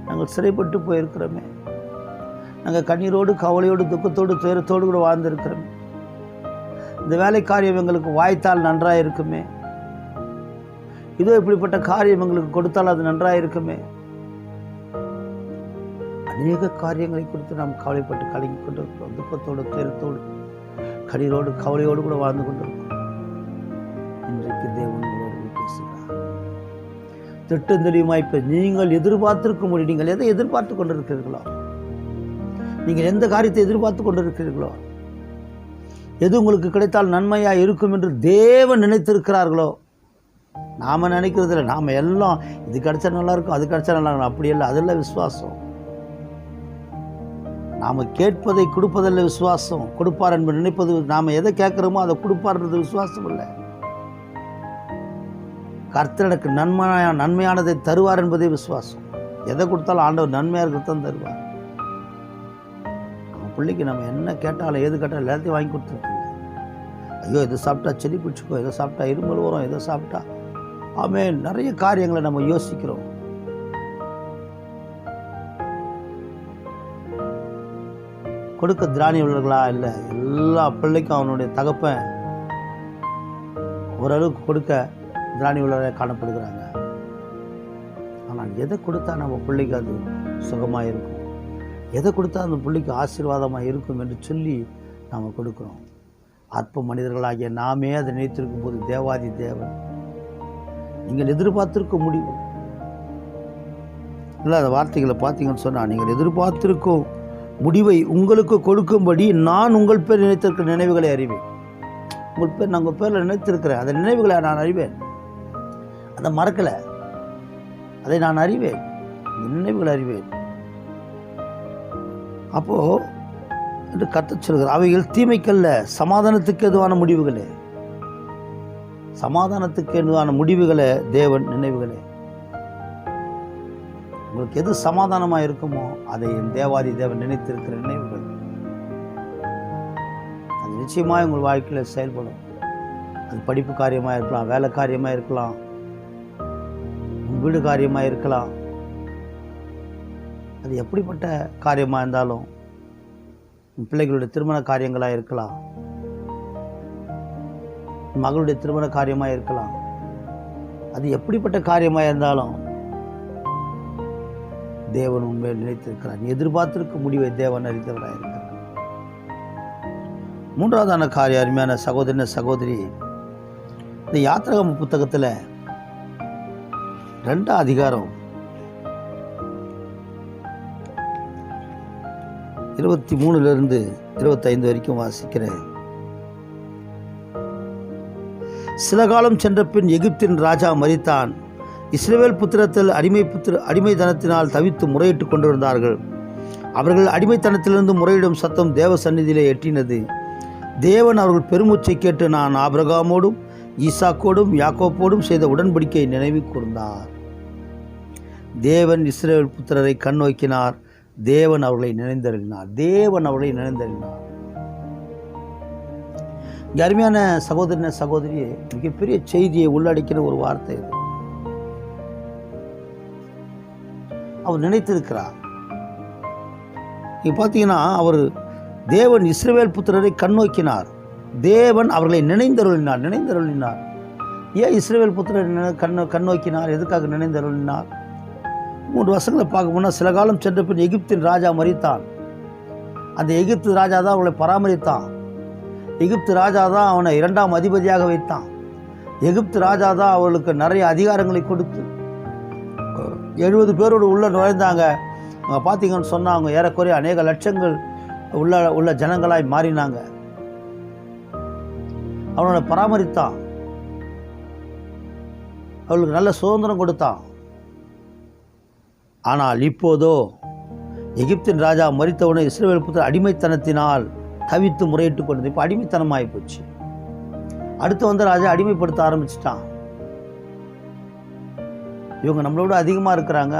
நாங்கள் சிறைப்பட்டு போயிருக்கிறோமே, நாங்கள் கண்ணீரோடு கவலையோடு துக்கத்தோடு துயரத்தோடு கூட வாழ்ந்திருக்கிறோமே, இந்த வேலை காரியம் எங்களுக்கு வாய்த்தால் நன்றாக இருக்குமே, இதோ இப்படிப்பட்ட காரியம் எங்களுக்கு கொடுத்தால் அது நன்றாக இருக்குமே. அநேக காரியங்களை குறித்து நாம் கவலைப்பட்டு கலங்கி கொண்டிருக்கிறோம். துக்கத்தோடு துயரத்தோடு கண்ணீரோடு கவலையோடு கூட வாழ்ந்து கொண்டிருக்கிறோம். இன்றைக்கு தேவன் பேசுகிறார். திட்டம் தெரியுமாய் நீங்கள் எதிர்பார்த்திருக்க முடியும். நீங்கள் எதை எதிர்பார்த்து கொண்டிருக்கிறீர்களோ, நீங்கள் எந்த காரியத்தை எதிர்பார்த்து கொண்டிருக்கிறீர்களோ, எது உங்களுக்கு கிடைத்தால் நன்மையாக இருக்கும் என்று தேவன் நினைத்திருக்கிறார்களோ, நாம் நினைக்கிறதில்ல. நாம் எல்லாம் இது கிடைச்சா நல்லா இருக்கும், அது கிடைச்சா நல்லா இருக்கும், அப்படி இல்லை. அதெல்லாம் விசுவாசம். நாம் கேட்பதை கொடுப்பதில்லை விசுவாசம். கொடுப்பார் என்று நினைப்பது, நாம் எதை கேட்குறோமோ அதை கொடுப்பார்ன்றது விசுவாசம் இல்லை. கர்த்தர் எனக்கு நன்மையானதை தருவார் என்பதே விசுவாசம். எதை கொடுத்தாலும் ஆண்டவர் நன்மையாக இருக்கிறதான் தருவார். நம்ம பிள்ளைக்கு நம்ம என்ன கேட்டாலும் எது கேட்டாலும் எல்லாத்தையும் வாங்கி கொடுத்துருக்கோம். ஐயோ, எதை சாப்பிட்டா செடி பிடிச்சிக்கோ, எதை சாப்பிட்டா இருமல் வரும், எதை சாப்பிட்டா நிறைய காரியங்களை நம்ம யோசிக்கிறோம். கொடுக்க திராணி உள்ளவர்களா இல்லை. எல்லா பிள்ளைக்கும் அவனுடைய தகப்பன் ஓரளவுக்கு கொடுக்க திராணி உள்ளவர்களாக காணப்படுகிறாங்க. ஆனால் எதை கொடுத்தா நம்ம பிள்ளைக்கு அது சுகமாக இருக்கும், எதை கொடுத்தா அந்த பிள்ளைக்கு ஆசீர்வாதமாக இருக்கும் என்று சொல்லி நாம் கொடுக்குறோம். அற்ப மனிதர்களாகிய நாமே அதை நினைத்திருக்கும் போது தேவாதி தேவன் நீங்கள் எதிர்பார்த்திருக்கும் முடிவு இல்லை. அந்த வார்த்தைகளை பார்த்தீங்கன்னு சொன்னால், நீங்கள் எதிர்பார்த்திருக்கும் முடிவை உங்களுக்கு கொடுக்கும்படி நான் உங்கள் பேர் நினைத்திருக்கிற நினைவுகளை அறிவேன். உங்கள் பேர் நான் உங்கள் பேரில் நினைத்திருக்கிறேன், அந்த நினைவுகளை நான் அறிவேன். அதை மறக்கலை, அதை நான் அறிவேன், நினைவுகளை அறிவேன். அப்போது என்று கர்த்தர் சொல்கிறார், அவைகள் தீமைக்கல்ல, சமாதானத்துக்கு எதுவான முடிவுகளே. சமாதானத்துக்கு எதுவான முடிவுகளே தேவன் நினைவுகளே. உங்களுக்கு எது சமாதானமாக இருக்குமோ அதை என் தேவாதி தேவன் நினைத்திருக்கிற நினைவுகள், அது நிச்சயமாக உங்கள் வாழ்க்கையில் செயல்படும். அது படிப்பு காரியமாக இருக்கலாம், வேலை காரியமாக இருக்கலாம், வீடு காரியமாக இருக்கலாம். அது எப்படிப்பட்ட காரியமாக இருந்தாலும், பிள்ளைகளுடைய திருமண காரியங்களாக இருக்கலாம், மகளுடைய திருமண காரியமாக இருக்கலாம். அது எப்படிப்பட்ட காரியமாக இருந்தாலும் தேவன் உண்மையில் நினைத்திருக்கிறார். எதிர்பார்த்திருக்கும் முடிவை தேவன் அறிந்தவராக இருக்கிறார். மூன்றாவதான காரியம், அருமையான சகோதரன சகோதரி, இந்த யாத்திராகம புத்தகத்தில் 2ஆம் அதிகாரம் 23 25 வரைக்கும் வாசிக்கிறேன். சில காலம் சென்ற பின் எகிப்தின் ராஜா மரித்தான். இஸ்ரவேல் புத்திரத்தில் அடிமைத்தனத்தினால் தவித்து முறையிட்டு கொண்டிருந்தார்கள். அவர்கள் அடிமைத்தனத்திலிருந்து முறையிடும் சத்தம் தேவ சந்நிதியிலே எட்டினது. தேவன் அவர்கள் பெருமூச்சை கேட்டு, நான் ஆபிரகாமோடும் ஈசாக்கோடும் யாக்கோப்போடும் செய்த உடன்படிக்கையை நினைவு கூர்ந்தார். தேவன் இஸ்ரவேல் புத்திரரை கண்ணோக்கினார், தேவன் அவர்களை நினைந்தருளினார். தேவன் அவர்களை நினைந்தருளினார். அருமையான சகோதரன சகோதரியே, மிகப்பெரிய செய்தியை உள்ளடக்கிற ஒரு வார்த்தை இது. அவர் நினைத்திருக்கிறார். நீங்க பார்த்தீங்கன்னா, அவர் தேவன் இஸ்ரவேல் புத்திரரை கண்ணோக்கினார். தேவன் அவர்களை நினைந்தருளினார். ஏன் இஸ்ரவேல் புத்திரரை கண்ணோக்கினார்? எதுக்காக நினைந்தருளினார்? 3 வருஷங்களை பார்க்க போனால், சில காலம் சென்ற பின் எகிப்தின் ராஜா மரித்தான். அந்த எகிப்து ராஜா தான் அவர்களை பராமரித்தான். எகிப்து ராஜா தான் அவனை 2ஆம் அதிபதியாக வைத்தான். எகிப்து ராஜா தான் அவர்களுக்கு நிறைய அதிகாரங்களை கொடுத்து 70 பேரோடு உள்ள நுழைந்தாங்க. அவங்க பார்த்தீங்கன்னு சொன்னால், அவங்க ஏறக்குறைய அநேக லட்சங்கள் உள்ள ஜனங்களாய் மாறினாங்க. அவனை பராமரித்தான். அவளுக்கு நல்ல சுதந்திரம் கொடுத்தான். ஆனால் இப்போதோ எகிப்தின் ராஜா மரித்தவுடனே இஸ்ரவேல் புத்திரர் அடிமைத்தனத்தினால் தவித்து முறையிட்டு கொண்டது. இப்போ அடிமைத்தனமாகி போச்சு. அடுத்து வந்த ராஜா அடிமைப்படுத்த ஆரம்பிச்சிட்டான். இவங்க நம்மளோட அதிகமாக இருக்கிறாங்க,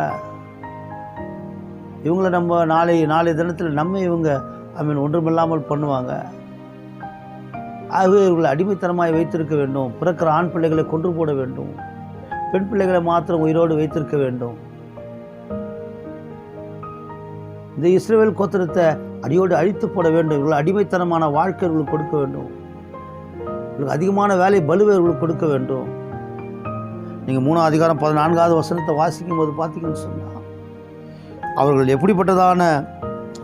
இவங்கள நம்ம நாளை தினத்தில் நம்ம இவங்க ஒன்றுமில்லாமல் பண்ணுவாங்க. ஆகவே இவர்களை அடிமைத்தனமாய் வைத்திருக்க வேண்டும். பிறக்கிற ஆண் பிள்ளைகளை கொன்று போட வேண்டும். பெண் பிள்ளைகளை மாத்திரம் உயிரோடு வைத்திருக்க வேண்டும். இந்த இஸ்ரவேல் கோத்திரத்தை அடியோடு அழித்து போட வேண்டும். இவர்கள் அடிமைத்தனமான வாழ்க்கை இவர்களுக்கு கொடுக்க வேண்டும். இவர்களுக்கு அதிகமான வேலை பலுவை இவர்களுக்கு கொடுக்க வேண்டும். நீங்கள் 3ஆம் அதிகாரம் 14வது வசனத்தை வாசிக்கும் போது பார்த்தீங்கன்னு சொன்னால், அவர்கள் எப்படிப்பட்டதான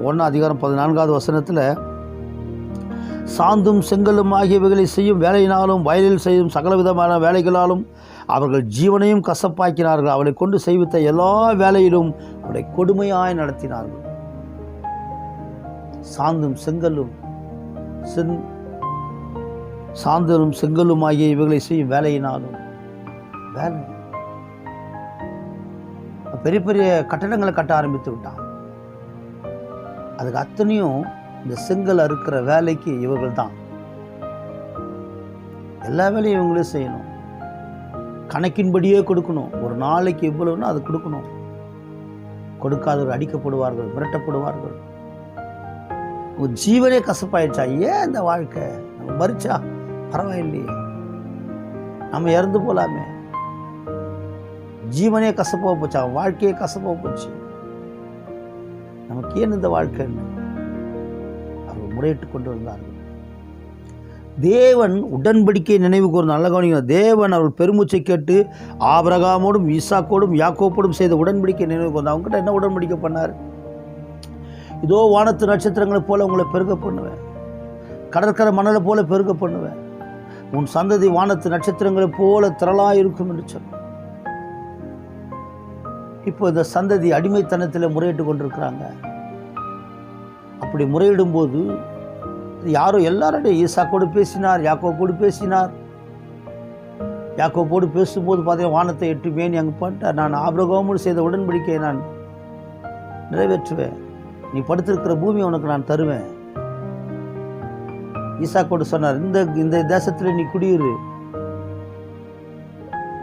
1ஆம் அதிகாரம் 14வது வசனத்தில், சாந்தும் செங்கலும் ஆகியவைகளை செய்யும் வேலையினாலும் வயலில் செய்யும் சகலவிதமான வேலைகளாலும் அவர்கள் ஜீவனையும் கசப்பாக்கினார்கள். அவளை கொண்டு செய்வித்த எல்லா வேலையிலும் அவளை கொடுமையாய் நடத்தினார்கள். சாந்தலும் செங்கலும் ஆகிய இவைகளை செய்யும் வேலையினாலும் பெரிய பெரிய கட்டடங்களை கட்ட ஆரம்பித்து விட்டான். அதுக்கு அத்தனையும் இந்த செங்கல் அறுக்கிற வேலைக்கு இவர்கள் தான். எல்லா வேலையும் இவங்களே செய்யணும். கணக்கின்படியே கொடுக்கணும். ஒரு நாளைக்கு இவ்வளவுன்னா அது கொடுக்கணும். கொடுக்காதவர்கள் அடிக்கப்படுவார்கள், மிரட்டப்படுவார்கள். ஒரு ஜீவனே கசப்பாயிடுச்சா? ஏன் இந்த வாழ்க்கை? நம்ம மறிச்சா பரவாயில்லையே, நம்ம இறந்து போலாமே. ஜீவனே கசப்பாக போச்சா? வாழ்க்கையே கசப்பாக போச்சு. நமக்கு ஏன் இந்த வாழ்க்கைன்னு அவர்கள் முறையிட்டு கொண்டு வந்தார்கள். தேவன் உடன்படிக்கை நினைவு கூர்ந்த நல்ல கவனிங்க. தேவன் அவர்கள் பெருமூச்சை கேட்டு ஆபிரகாமோடும் ஈசாக்கோடும் யாக்கோப்போடும் செய்த உடன்படிக்கை நினைவு கூர்ந்தார். அவங்ககிட்ட என்ன உடன்படிக்கை பண்ணார்? இதோ வானத்து நட்சத்திரங்களை போல உங்களை பெருக பண்ணுவேன், கடற்கரை மணலை போல பெருக பண்ணுவேன், உன் சந்ததி வானத்து நட்சத்திரங்களை போல திரளாக இருக்கும் என்று சொன்னார். இப்போ இந்த சந்ததி அடிமைத்தனத்தில் முறையிட்டு கொண்டிருக்கிறாங்க. அப்படி முறையிடும் போது யாரோ எல்லாரோடைய ஈசாக்கோடு பேசினார், யாக்கோப்போடு பேசினார். யாக்கோப்போடு பேசும்போது பார்த்தீங்கன்னா, வானத்தை 8 மேனி அங்கே பண்ணிட்டார். நான் ஆபிரகாமோடு செய்த உடன்படிக்கையை நான் நிறைவேற்றுவேன், நீ படுத்திருக்கிற பூமி உனக்கு நான் தருவேன். ஈசாக்கோடு சொன்னார், இந்த தேசத்தில் நீ குடியிரு,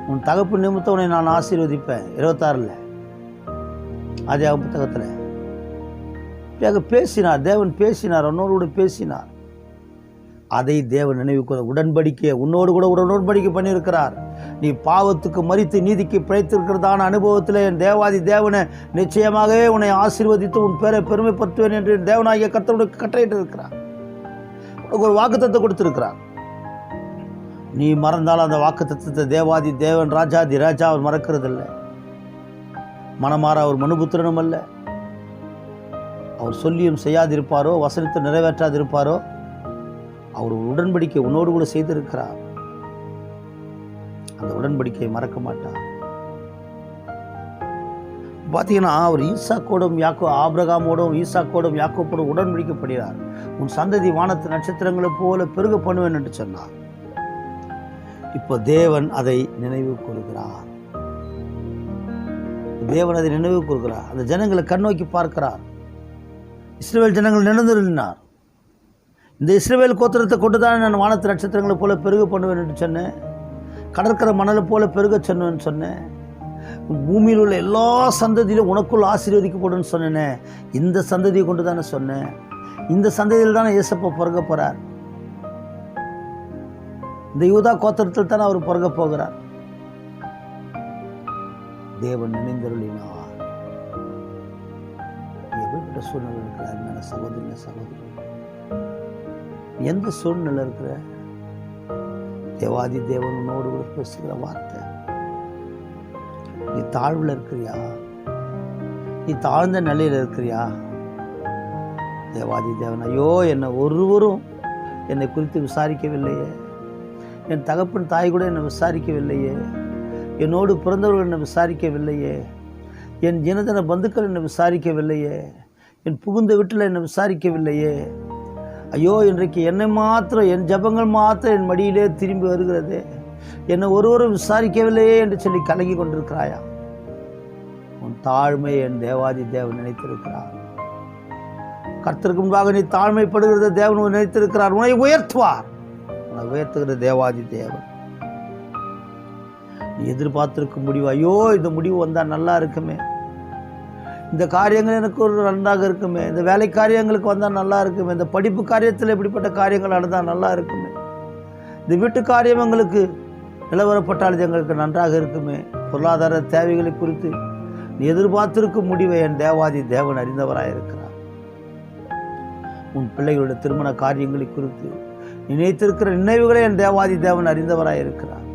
உன் தகப்பு நிமித்தம் உன்னை நான் ஆசீர்வதிப்பேன். 26 ஆதியாகம புத்தகத்தில் பேசினார். தேவன் பேசினார், உன்னோடு பேசினார். அதை தேவன் நினைவுக்கு உடன்படிக்கை உன்னோடு கூட உடன்படிக்கை பண்ணியிருக்கிறார். நீ பாவத்துக்கு மரித்து நீதிக்கு பிழைத்திருக்கிறதான அனுபவத்தில் என் தேவாதி தேவனை நிச்சயமாகவே உன்னை ஆசீர்வதித்து உன் பேரை பெருமைப்படுத்துவேன் என்று தேவனாகிய கர்த்தருக்கு கட்டளையிட்டு இருக்கிறார். உனக்கு ஒரு வாக்குத்தத்தத்தை கொடுத்திருக்கிறார். நீ மறந்தால் அந்த வாக்குத்தத்தத்தை தேவாதி தேவன் ராஜாதி ராஜா அவர் மறக்கிறதில்லை. மனமாற அவர் மனுபுத்திரனும் அல்ல. அவர் சொல்லியும் செய்யாதிருப்பாரோ, வசனத்தை நிறைவேற்றாதிருப்பாரோ. அவர் உடன்படிக்கை உன்னோடு கூட செய்திருக்கிறார். அந்த உடன்படிக்கையை மறக்க மாட்டார். பார்த்தீங்கன்னா, அவர் ஈசாக்கோடும் ஆபிரகாமோடும் ஈசாக்கோடும் யாக்கோப்போடும் உடன்படிக்கப்படுகிறார். உன் சந்ததி வானத்து நட்சத்திரங்களை போல பெருக பண்ணுவேன் என்று சொன்னார். இப்போ தேவன் அதை நினைவு கூறுகிறார். தேவன் அதை நினைவு கூறுகிறார். அந்த ஜனங்களை கண்ணோக்கி பார்க்கிறார். இஸ்ரவேல் ஜனங்கள் நினைந்திருந்தார். இந்த இஸ்ரவேல் கோத்திரத்தை கொண்டு தான் நான் வானத்து நட்சத்திரங்களை போல பெருக பண்ணுவேன் என்று சொன்னேன், கடற்கரை மணலை போல பெருக சொன்னேன்னு சொன்னேன். பூமியில் உள்ள எல்லா சந்ததியிலும் உனக்குள் ஆசீர்வதிக்கப்படும் சொன்னேனே, இந்த சந்ததியை கொண்டு தானே சொன்னேன். இந்த சந்ததியில் தானே இயேசப்பா பிறக்க போறார். இந்த யூதா கோத்திரத்தில் தானே அவர் பிறக்க போகிறார். தேவன் நினைந்தருளினார். எப்படிப்பட்ட சூழ்நிலை இருக்கிறார் மேல சகோதரி சகோதரி, எந்த சூழ்நிலை இருக்கிற தேவாதி தேவன் உன்னோடு கூட பேசுகிற வார்த்தை. நீ தாழ்வுல இருக்கிறியா? நீ தாழ்ந்த நிலையில இருக்கிறியா? தேவாதி தேவன், ஐயோ என்னை ஒருவரும் என்னை குறித்து விசாரிக்கவில்லையே, என் தகப்பன் தாய் கூட என்னை விசாரிக்கவில்லையே, என்னோடு பிறந்தவர்கள் என்னை விசாரிக்கவில்லையே, என் ஜனதன பந்துக்கள் என்னை விசாரிக்கவில்லையே, என் புகுந்த வீட்டில் என்னை விசாரிக்கவில்லையே. ஐயோ, இன்றைக்கு என்னை மாத்திரம், என் ஜபங்கள் மாத்திரம் என் மடியிலே திரும்பி வருகிறது, என்னை ஒருவரும் விசாரிக்கவில்லையே என்று சொல்லி கலங்கி கொண்டிருக்கிறாயா? உன் தாழ்மை என் தேவாதி தேவன் நினைத்திருக்கிறார். கர்த்தருக்கு முன்பாக நீ தாழ்மைப்படுகிறத தேவன் நினைத்திருக்கிறார். உன்னை உயர்த்துவார். உன்னை உயர்த்துகிற தேவாதி தேவன். நீ எதிர்பார்த்திருக்கும் முடிவு, ஐயோ இந்த முடிவு வந்தால் நல்லா இருக்குமே, இந்த காரியங்கள் எனக்கு ஒரு நன்றாக இருக்குமே, இந்த வேலை காரியங்களுக்கு வந்தால் நல்லா இருக்குமே, இந்த படிப்பு காரியத்தில் இப்படிப்பட்ட காரியங்கள் நடந்தால் நல்லா இருக்குமே, இந்த வீட்டு காரியம் எங்களுக்கு நிலவரப்பட்டால் இது எங்களுக்கு நன்றாக இருக்குமே, பொருளாதார தேவைகளை குறித்து நீ எதிர்பார்த்திருக்கும் முடிவை என் தேவாதி தேவன் அறிந்தவராக இருக்கிறார். உன் பிள்ளைகளுடைய திருமண காரியங்களை குறித்து நினைத்திருக்கிற நினைவுகளை என் தேவாதி தேவன் அறிந்தவராக இருக்கிறார்.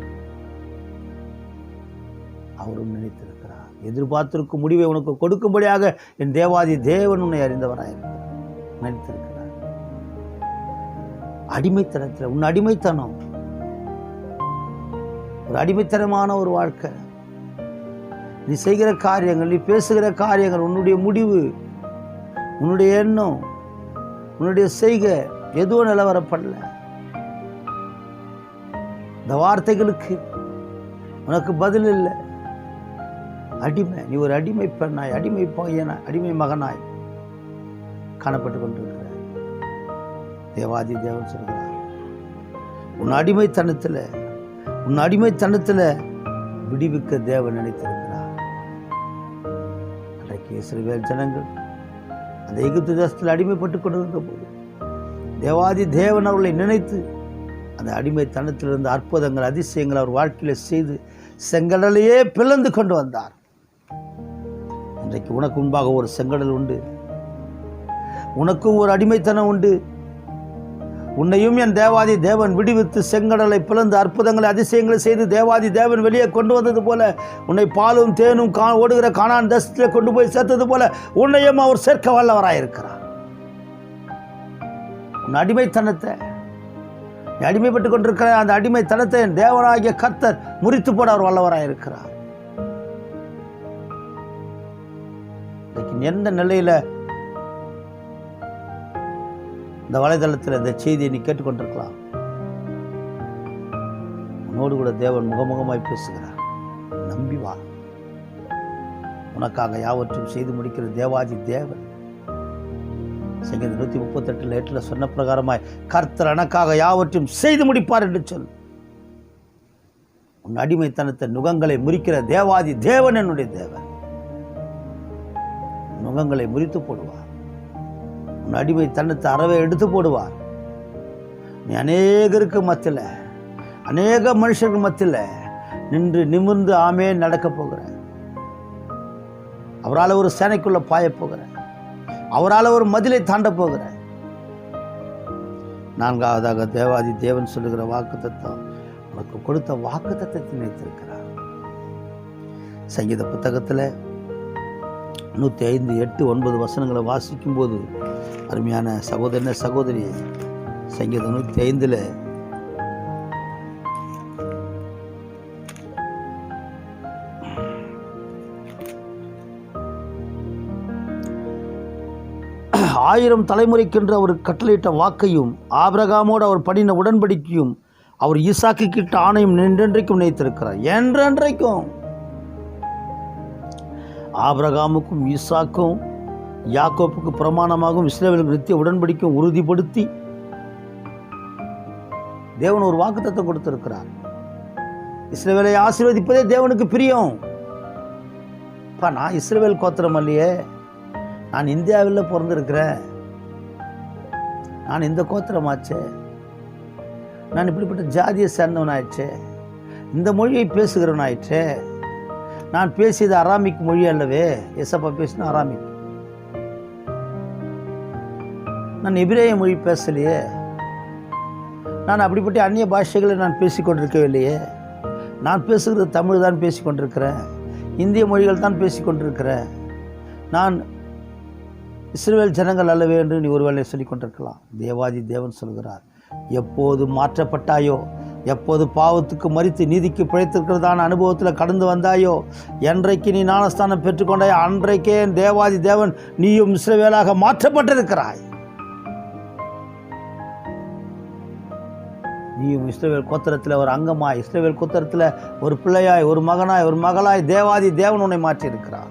அவரும் நினைத்திருக்கிறார். எதிர்பார்த்திருக்கும் முடிவை உனக்கு கொடுக்கும்படியாக என் தேவாதி தேவன் உன்னை அறிந்தவராக இருக்கிறார், நினைத்திருக்கிறார். அடிமைத்தனத்தில் உன் அடிமைத்தனம் ஒரு அடிமைத்தனமான ஒரு வாழ்க்கை. நீ செய்கிற காரியங்கள், நீ பேசுகிற காரியங்கள், உன்னுடைய முடிவு, உன்னுடைய எண்ணம், உன்னுடைய செய்கை எதுவும் நிலவரப்படல. இந்த வார்த்தைகளுக்கு உனக்கு பதில் இல்லை. அடிமை, நீ ஒரு அடிமை பெண்ணாய், அடிமை பையனாய், அடிமை மகனாய் காணப்பட்டு கொண்டிருக்கிற தேவாதி தேவன் சொல்கிறார், உன் அடிமைத்தனத்தில் விடுவிக்க தேவன் நினைத்திருக்கிறார். அன்றைக்கு இஸ்ரவேல் ஜனங்கள் அந்த எகிப்து தேசத்தில் அடிமைப்பட்டு கொண்டிருந்த போது தேவாதி தேவன் அவர்களை நினைத்து அந்த அடிமைத்தனத்திலிருந்து அற்புதங்கள் அதிசயங்கள் அவர் வாழ்க்கையில செய்து செங்கடலையே பிளந்து கொண்டு வந்தார். இன்றைக்கு உனக்கு முன்பாக ஒரு செங்கடல் உண்டு, உனக்கும் ஒரு அடிமைத்தனம் உண்டு. உன்னையும் என் தேவாதி தேவன் விடுவித்து செங்கடலை பிளந்து அற்புதங்களை அதிசயங்களை செய்து தேவாதி தேவன் வெளியே கொண்டு வந்தது போல, உன்னை பாலும் தேனும் ஓடுகிற கானான் தேசத்தில் கொண்டு போய் சேர்த்தது போல உன்னையும் அவர் சேர்க்க வல்லவராயிருக்கிறார். உன் அடிமைத்தனத்தை, நீ அடிமைப்பட்டு கொண்டிருக்கிற அந்த அடிமைத்தனத்தை என் தேவனாகிய கர்த்தர் முறித்து போட அவர் வல்லவராயிருக்கிறார். எந்த நிலையில இந்த வலைதளத்தில் இந்த செய்தியை நீ கேட்டுக்கொண்டிருக்கலாம், உன்னோடு கூட தேவன் முகமுகமாய் பேசுகிறார். நம்பி வா. உனக்காக யாவற்றையும் செய்து முடிக்கிற தேவாதி தேவன். சங்கீதம் 138:8 சொன்ன பிரகாரமாய் கர்த்தர் எனக்காக யாவற்றையும் செய்து முடிப்பார் என்று சொல். உன் அடிமைத்தனத்தை நுகங்களை முறிக்கிற தேவாதி தேவன் என்னுடைய தேவன். நுகங்களை முறித்து போடுவார். உன் அடிமைத்தனத்தை அறவே எடுத்து போடுவார். நீ அநேகருக்கு மத்தியில், அநேக மனுஷருக்கு மத்தியில் நின்று நிமிர்ந்து ஆமே நடக்க போகிற, அவரால் ஒரு சேனைக்குள்ள பாய போகிற, அவரால் ஒரு மதிலை தாண்ட போகிற. நான்காவதாக தேவாதி தேவன் சொல்லுகிற வாக்குத்தத்தம், உனக்கு கொடுத்த வாக்குத்தத்தத்தை நினைத்திருக்கிறார். சங்கீத புத்தகத்தில் 105:8, 9 வாசிக்கும் போது அருமையான சகோதரன சகோதரி, சங்கீதம் 105 1000 தலைமுறைக்கென்று அவர் கட்டளையிட்ட வாக்கையும் ஆபிரகாமோடு அவர் பண்ணின உடன்படிக்கையும் அவர் ஈசாக்கு கிட்ட ஆணையும் என்றென்றைக்கும் நினைத்திருக்கிறார். என்றென்றைக்கும் ஆபிரகாமுக்கும் ஈசாக்கும் யாக்கோப்புக்கு பிரமாணமாகவும் இஸ்ரவேலுக்கு நித்திய உடன்படிக்கையும் உறுதிப்படுத்தி தேவன் ஒரு வாக்குத்தத்தம் கொடுத்திருக்கிறார். இஸ்ரவேலை ஆசீர்வதிப்பதே தேவனுக்கு பிரியம். நான் இஸ்ரவேல் கோத்திரம் இல்லையே, நான் இந்தியாவில் பிறந்திருக்கிறேன், நான் இந்த கோத்திரமாச்சே, நான் இப்படிப்பட்ட ஜாதியை சேர்ந்தவனாயிடுச்சே, இந்த மொழியை பேசுகிறவனாயிற்றே, நான் பேசியது அராமிக் மொழி அல்லவே. ஏசப்பா பேசினா அராமிக். நான் எபிரேய மொழி பேசலையே, நான் அப்படிப்பட்ட அந்நிய பாஷைகளை நான் பேசிக்கொண்டிருக்கவில்லையே. நான் பேசுகிறது தமிழ் தான் பேசிக்கொண்டிருக்கிறேன், இந்திய மொழிகள் தான் பேசிக்கொண்டிருக்கிறேன். நான் இஸ்ரவேல் ஜனங்கள் அல்லவே என்று நீ ஒருவேளை சொல்லிக் கொண்டிருக்கலாம். தேவாதி தேவன் சொல்கிறார், எப்போது மாற்றப்பட்டாயோ, எப்போது பாவத்துக்கு மரித்து நீதிக்கு பிழைத்திருக்கிறதான அனுபவத்தில் கடந்து வந்தாயோ, என்றைக்கு நீ ஞானஸ்தானம் பெற்றுக்கொண்டாயோ, அன்றைக்கே தேவாதி தேவன் நீயும் இஸ்ரவேலாக மாற்றப்பட்டிருக்கிறாய். நீயும் இஸ்ரவேல் கோத்திரத்தில் ஒரு அங்கமாய், இஸ்ரவேல் கோத்திரத்தில் ஒரு பிள்ளையாய், ஒரு மகனாய், ஒரு மகளாய் தேவாதி தேவன் உன்னை மாற்றி இருக்கிறார்.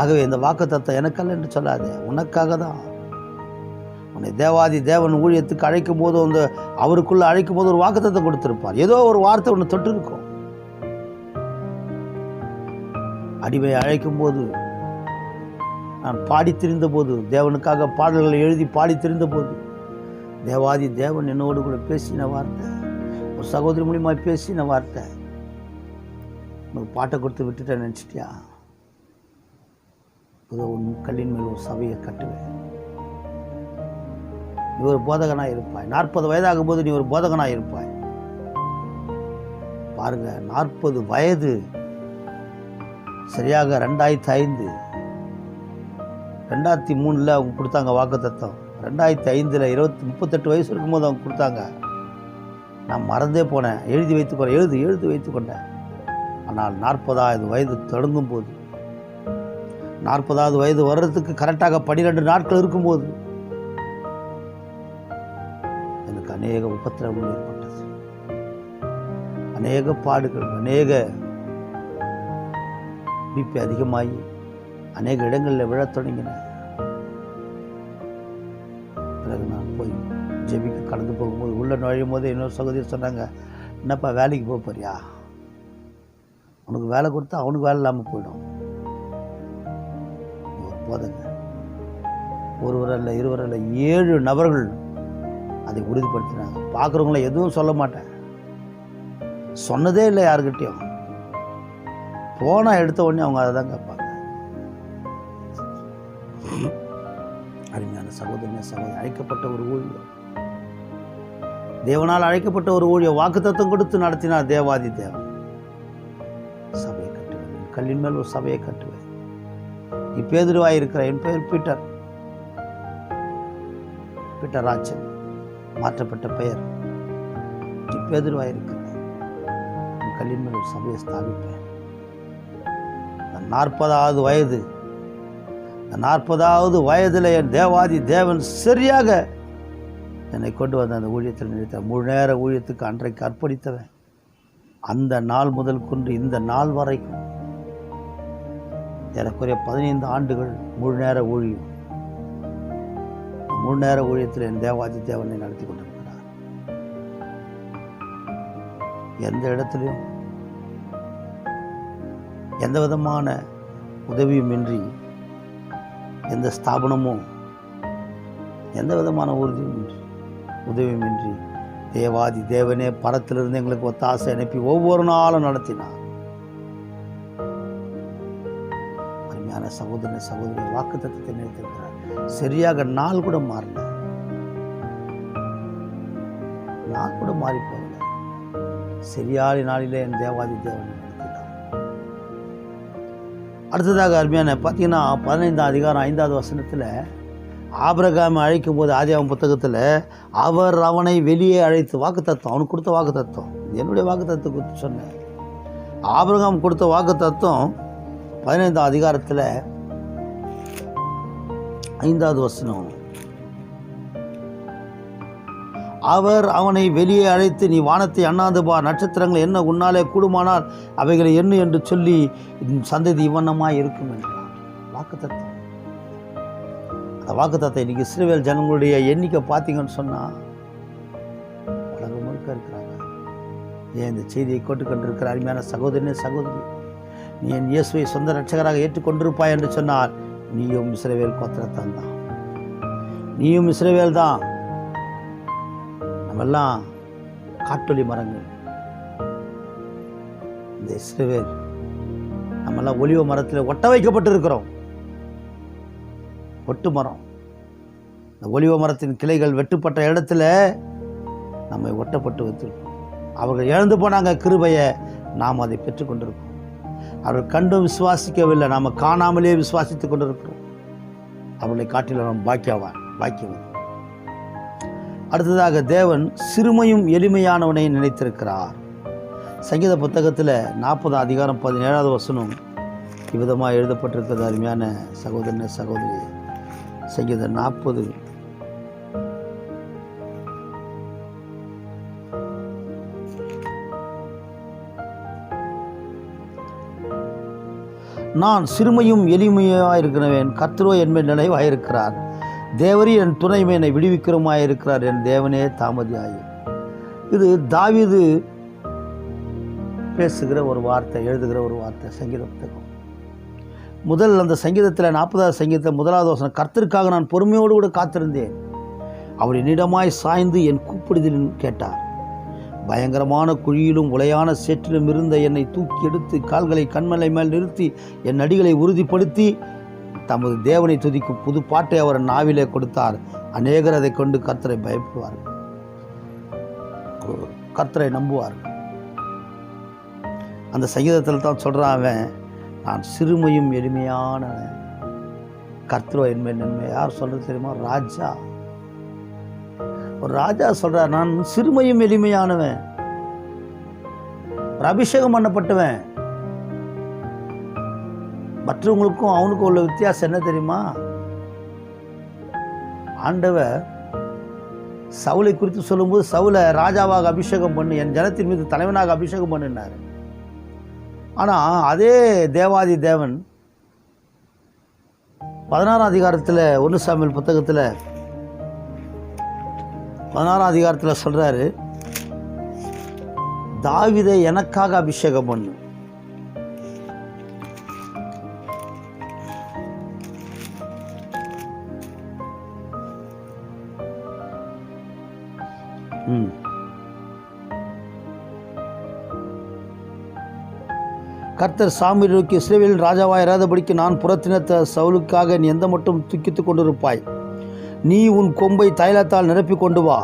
ஆகவே இந்த வாக்குத்தத்தம் எனக்கல்ல என்று சொல்லாதே, உனக்காக தான். உன்னை தேவாதி தேவன் ஊழியத்துக்கு அழைக்கும் போது, அந்த அவருக்குள்ள அழைக்கும் போது ஒரு வாக்குத்தத்தம் கொடுத்திருப்பார். ஏதோ ஒரு வார்த்தை ஒன்று தொட்டு இருக்கும். அடிமையை அழைக்கும் போது, நான் பாடி திரிந்த போது, தேவனுக்காக பாடல்களை எழுதி பாடி திரிந்த போது, தேவாதி தேவன் என்னோடு கூட பேசின வார்த்தை, ஒரு சகோதரி மூலியமாக பேசின வார்த்தை, உனக்கு பாட்டை கொடுத்து விட்டுட்டேன் நினச்சிட்டியா? உன் கல்லின் மேல் ஒரு சபையை கட்டுவேன், நீ ஒரு போதகனாக இருப்பாய். 40 வயதாகும் போது நீ ஒரு போதகனாக இருப்பாய். பாருங்க, 40 வயது சரியாக 2005, 2003 அவங்க கொடுத்தாங்க வாக்குத்தத்தம். 2005 38 வயசு இருக்கும்போது அவங்க கொடுத்தாங்க. நான் மறந்தே போனேன், எழுதி வைத்துக்கொண்டேன். ஆனால் 40வது வயது தொடங்கும் போது, 40வது வயது வர்றதுக்கு கரெக்டாக 12 நாட்கள் இருக்கும்போது எனக்கு அநேக உபத்திரவங்கள் ஏற்பட்டது, அநேக பாடுகள், அநேக பிபி அதிகமாகி அநேக இடங்களில் விழத் தொடங்கின. பிறகு நான் போய் ஜெபிக்கு கடந்து போகும்போது, உள்ள நுழையும் போது இன்னொரு சகோதரி சொன்னாங்க, என்னப்பா வேலைக்கு போக போறியா? உனக்கு வேலை கொடுத்தா அவனுக்கு வேலை இல்லாமல் போயிடும். போதங்க ஒருவர் அல்ல, இருவர் அல்ல, 7 நபர்கள் அதை உறுதிப்படுத்தினாங்க. பார்க்குறவங்கள எதுவும் சொல்ல மாட்டேன், சொன்னதே இல்லை யாருக்கிட்டையும். போனால் எடுத்த உடனே அவங்க அதை தான் கேட்பாங்க. அருமையான சகோதரனே, சகோதரி, அழைக்கப்பட்ட ஒரு ஊழியம், தேவனால் அழைக்கப்பட்ட ஒரு ஊழியம், வாக்குத்தத்தம் கொடுத்து நடத்தினார் தேவாதி தேவன். சபையை கட்டுவேன், கல்லின் மேல் ஒரு சபையை கட்டுவேன். நீ பேதுருவாய் இருக்கிற, என் பெயர் பீட்டர் ராஜன், மாற்றப்பட்ட பெயர். நீ பேதுருவாய் இருக்கிற, என் கல்லின் மேல் ஒரு சபையை ஸ்தாபிப்பேன். 40வது வயது, 40வது வயதில் என் தேவாதி தேவன் சரியாக என்னை கொண்டு வந்த அந்த ஊழியத்தில் நினைத்த முழு நேர ஊழியத்துக்கு அன்றைக்கு அர்ப்பணித்தவன். அந்த நாள் முதல் கொண்டு இந்த நாள் வரைக்கும் ஏறக்குறைய 15 ஆண்டுகள் முழு நேர ஊழியம். முழு நேர ஊழியத்தில் என் தேவாதி தேவனை நடத்தி கொண்டிருக்கிறார். எந்த இடத்துலையும் எந்த விதமான உதவியுமின்றி, எந்த ஸ்தாபனமும் எந்த விதமான உதவியுமின்றி தேவாதி தேவனே பரத்திலிருந்து எங்களுக்கு ஒத்தாசை அனுப்பி ஒவ்வொரு நாளும் நடத்தினார். அருமையான சகோதரனை, சகோதரி, வாக்குத்தத்தத்தை நினைத்திருக்கிறார். சரியாக நாள் கூட மாறல, நாள் கூட மாறி போகல. சரியான நாளிலே என் தேவாதி தேவனை நடத்தினார். அடுத்ததாக அருமையான பார்த்தீங்கன்னா 15ஆம் அதிகாரம் 5வது வசனத்தில் ஆபிரகாமை அழைக்கும் போது, ஆதியாகமம் புத்தகத்தில், அவர் அவனை வெளியே அழைத்து, வாக்குத்தத்தம், அவனுக்கு கொடுத்த வாக்குத்தத்தம், என்னுடைய வாக்குத்தத்தத்தை குறித்து சொன்னேன். ஆபிரகாம் கொடுத்த வாக்குத்தத்தம் 15ஆம் அதிகாரத்தில் 5வது வசனம், அவர் அவனை வெளியே அழைத்து, நீ வானத்தை அண்ணாந்து பார், நட்சத்திரங்கள் என்ன உன்னாலே கூடுமானால் அவைகளை எண்ணு என்று சொல்லி சந்ததி இவண்ணமாய் இருக்கும் என்றார். வாக்குத்தத்தம். அந்த வாக்குத்தத்தம் இன்னைக்கு இஸ்ரவேல் ஜனங்களுடைய எண்ணிக்கை பார்த்தீங்கன்னு சொன்னால் உலகம் முழுக்க இருக்கிறாங்க. ஏன் இந்த செய்தியை கேட்டுக்கொண்டிருக்கிற அருமையான சகோதரனே சகோதரி, நீ என் இயேசுவை சொந்த இரட்சகராக ஏற்றுக்கொண்டிருப்பாய் என்று சொன்னால் நீயும் இஸ்ரவேல் கோத்திரத்தான் தான். நீயும் இஸ்ரவேல் தான். நம்மெல்லாம் காட்டொலி மரங்கள். இந்த இஸ்ரவேல் நம்மெல்லாம் ஒலிவ மரத்தில் ஒட்ட வைக்கப்பட்டிருக்கிறோம். ஒட்டு மரம். இந்த ஒலிவ மரத்தின் கிளைகள் வெட்டுப்பட்ட இடத்துல நம்மை ஒட்டப்பட்டு வைத்திருக்கோம். அவர்கள் இழந்து போனாங்க கிருபையை, நாம் அதை பெற்றுக்கொண்டிருக்கோம். அவர்கள் கண்டும் விசுவாசிக்கவில்லை, நாம் காணாமலே விசுவாசித்துக் கொண்டிருக்கிறோம். அவர்களை காட்டில் நாம் பாக்கியவான். அடுத்ததாக தேவன் சிறுமையும் எளிமையானவனை நினைத்திருக்கிறார். சங்கீத புத்தகத்தில் 40 அதிகாரம் 17வது வசனம் இவ்விதமாக எழுதப்பட்டிருக்கிறது. அருமையான சகோதரனே சகோதரி, சங்கீதம் 40 நான் சிறுமையும் எளிமையாக இருக்கிறவன், கர்த்தரோ என்மேல் நினைவாயிருக்கிறார். தேவரீ என் துணைமை என்னை விடுவிக்கிறமாயிருக்கிறார், என் தேவனே தாமதியாயி. இது தாவீது பேசுகிற ஒரு வார்த்தை, எழுதுகிற ஒரு வார்த்தை. சங்கீத புத்தகம் முதல் அந்த சங்கீதத்தில் 40வது சங்கீதத்தில் 1வது வசனம், கர்த்தருக்காக நான் பொறுமையோடு கூட காத்திருந்தேன், அவர் என்னிடமாய் சாய்ந்து என் கூப்பிடுதலின் கேட்டார். பயங்கரமான குழியிலும் உளையான சேற்றிலும் இருந்த என்னை தூக்கி எடுத்து கால்களை கண்மலை மேல் நிறுத்தி என் அடிகளை உறுதிப்படுத்தி தமது தேவனை துதிக்கும் புது பாட்டை அவர் நாவிலே கொடுத்தார். அநேகர் அதை கொண்டு கர்த்தரை பயப்படுவார்கள், கர்த்தரை நம்புவார்கள். அந்த சங்கீதத்தில் தான் சொல்கிறான் அவன், நான் சிறுமையும் எளிமையானவன், கர்த்தரோ என்மேல் நன்மை. யார் சொல்கிறது தெரியுமா? ராஜா. ஒரு ராஜா சொல்றார், நான் சிறுமையும் எளிமையானவன், ஒரு அபிஷேகம் பண்ணப்பட்டவன். மற்றவங்களுக்கும் அவனுக்கும் உள்ள வித்தியாசம் என்ன தெரியுமா? ஆண்டவர் சவுலை குறித்து சொல்லும்போது சவுலை ராஜாவாக அபிஷேகம் பண்ணு, என் ஜனத்தின் மீது தலைவனாக அபிஷேகம் பண்ணினார். ஆனால் அதே தேவாதி தேவன் 16ஆம் அதிகாரத்தில் 1 சாமுவேல் புத்தகத்தில் 16ஆம் அதிகாரத்தில் சொல்கிறாரு, தாவீதை எனக்காக அபிஷேகம் பண்ணு. கர்த்தர் சாமுவேலை நோக்கி, இஸ்ரவேலின் ராஜாவாய் இராதபடிக்கு நான் புறத்தினத்த சவுலுக்காக நீ எந்த மட்டும் துக்கித்துக் கொண்டிருப்பாய்? நீ உன் கொம்பை தைலத்தால் நிரப்பி கொண்டு வா.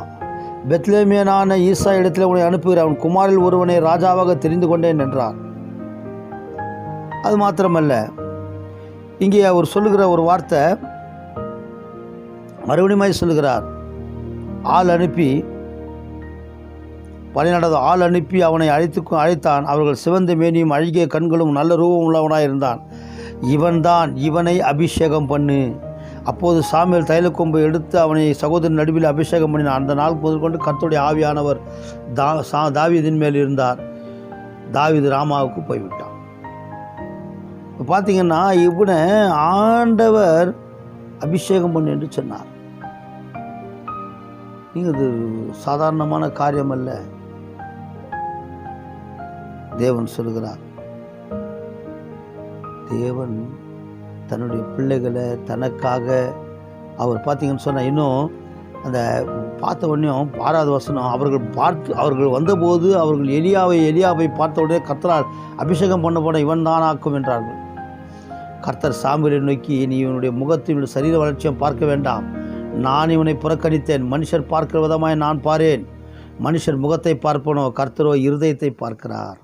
பெத்லேமியனான ஈசா இடத்துல உன்னை அனுப்புகிற அவன் குமாரில் ஒருவனை ராஜாவாக தெரிந்து கொண்டேன் என்றார். அது மாத்திரமல்ல, இங்கே அவர் சொல்லுகிற ஒரு வார்த்தை மறுபடியும் சொல்லுகிறார். ஆள் அனுப்பி 14வது ஆள் அனுப்பி அவனை அழைத்தான். அவர்கள் சிவந்த மேனியும் அழகிய கண்களும் நல்ல ரூபம் உள்ளவனாக இருந்தான். இவனை அபிஷேகம் பண்ணு. அப்போது சாமுவேல் தைலக்கொம்பை எடுத்து அவனை சகோதரன் நடுவில் அபிஷேகம் பண்ணினான். அந்த நாள் முதற்கொண்டு கர்த்தருடைய ஆவியானவர் தாவீதின் மேல் இருந்தார். தாவீது ராமாவுக்கு போய்விட்டான். இப்போ பார்த்தீங்கன்னா, இவனை ஆண்டவர் அபிஷேகம் பண்ணு என்று சொன்னார். நீங்கள் இது சாதாரணமான காரியம் அல்ல. தேவன் சொல்கிறார், தேவன் தன்னுடைய பிள்ளைகளை தனக்காக அவர் பார்த்தீங்கன்னு சொன்னால், இன்னும் அந்த பார்த்த உடனே 6வது வசனம், அவர்கள் வந்தபோது அவர்கள் எலியாவை பார்த்த உடனே கர்த்தரால் அபிஷேகம் பண்ண இவன் தான் ஆக்கும் என்றார்கள். கர்த்தர் சாமுவேலை நோக்கி, நீ இவனுடைய முகத்தினுடைய சரீர வளர்ச்சியம் பார்க்க வேண்டாம், நான் இவனை புறக்கணித்தேன். மனுஷர் பார்க்கிற விதமாய் நான் பாரேன், மனுஷர் முகத்தை பார்ப்பனோ, கர்த்தரோ இருதயத்தை பார்க்கிறார்.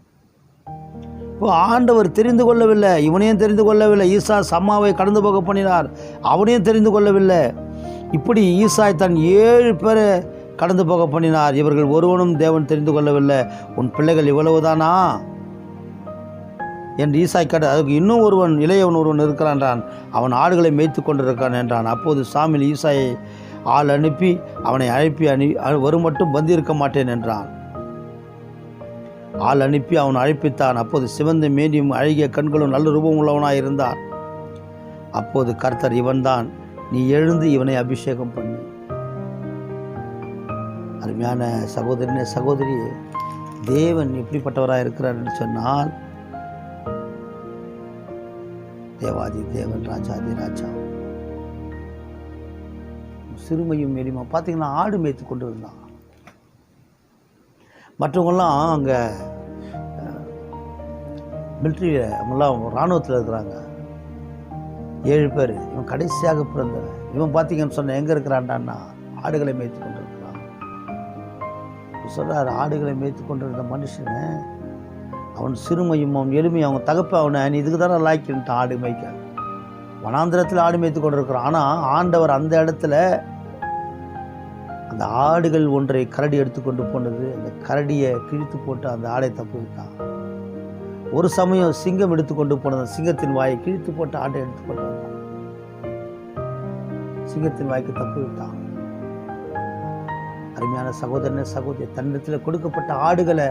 இப்போ ஆண்டவர் தெரிந்து கொள்ளவில்லை, இவனையும் தெரிந்து கொள்ளவில்லை. ஈசா சம்மாவை கடந்து போக பண்ணினார், அவனையும் தெரிந்து கொள்ளவில்லை. இப்படி ஈசாய் தன் 7 பேரை கடந்து போக பண்ணினார். இவர்கள் ஒருவனும் தேவன் தெரிந்து கொள்ளவில்லை. உன் பிள்ளைகள் இவ்வளவுதானா என்று ஈசாய் கேட்டார். அதுக்கு இன்னும் இளையவன் ஒருவன் இருக்கிறான், அவன் ஆடுகளை மேய்த்து கொண்டிருக்கான் என்றான். அப்போது சாமுவேல் ஈசாயை ஆள் அனுப்பி அவனை வரும் மட்டும் வந்திருக்க மாட்டேன் என்றான். ஆள் அனுப்பி அவன் அழைப்பித்தான். அப்போது சிவந்த மேனியும் அழகிய கண்களும் நல்ல ரூபம் உள்ளவனாக இருந்தான். அப்போது கர்த்தர், இவன்தான், நீ எழுந்து இவனை அபிஷேகம் பண்ணு. அருமையான சகோதரனே சகோதரியே, தேவன் எப்படிப்பட்டவராக இருக்கிறார் என்று சொன்னால், தேவாதி தேவன், ராஜாதி ராஜா, சிறுமையும் எளிமை. பார்த்தீங்கன்னா ஆடு மேய்த்து கொண்டு இருந்தான். மற்றவங்கெல்லாம் அங்கே மிலிட்ரியில் அவங்கெல்லாம் இராணுவத்தில் இருக்கிறாங்க. 7 பேர். இவன் கடைசியாக பிறந்தவன். இவன் பார்த்தீங்கன்னு சொன்ன எங்கே இருக்கிறான்டான்னா ஆடுகளை மேய்த்து கொண்டு இருக்கிறான். சொல்கிறார், ஆடுகளை மேய்த்து கொண்டிருந்த மனுஷனை அவன் சிறுமையும் அவன் எளிமையும் அவங்க தகப்ப அவனை நீ இதுக்கு தானே லாய்க்கின்ட்டான் ஆடு மேய்க்க. வனாந்திரத்தில் ஆடு மேய்த்து கொண்டு இருக்கிறான். ஆனால் ஆண்டவர் அந்த இடத்துல அந்த ஆடுகள் ஒன்றை கரடி எடுத்துக்கொண்டு போனது. அந்த கரடியை கிழித்து போட்டு அந்த ஆடை தப்பு விட்டான். ஒரு சமயம் சிங்கம் எடுத்துக்கொண்டு போனது. சிங்கத்தின் வாயை கிழித்து போட்டு ஆட்டை எடுத்துக்கொண்டு வந்தான். சிங்கத்தின் வாய்க்கு தப்பு விட்டான். அருமையான சகோதரனே சகோதரி, தன்னிடத்தில் கொடுக்கப்பட்ட ஆடுகளை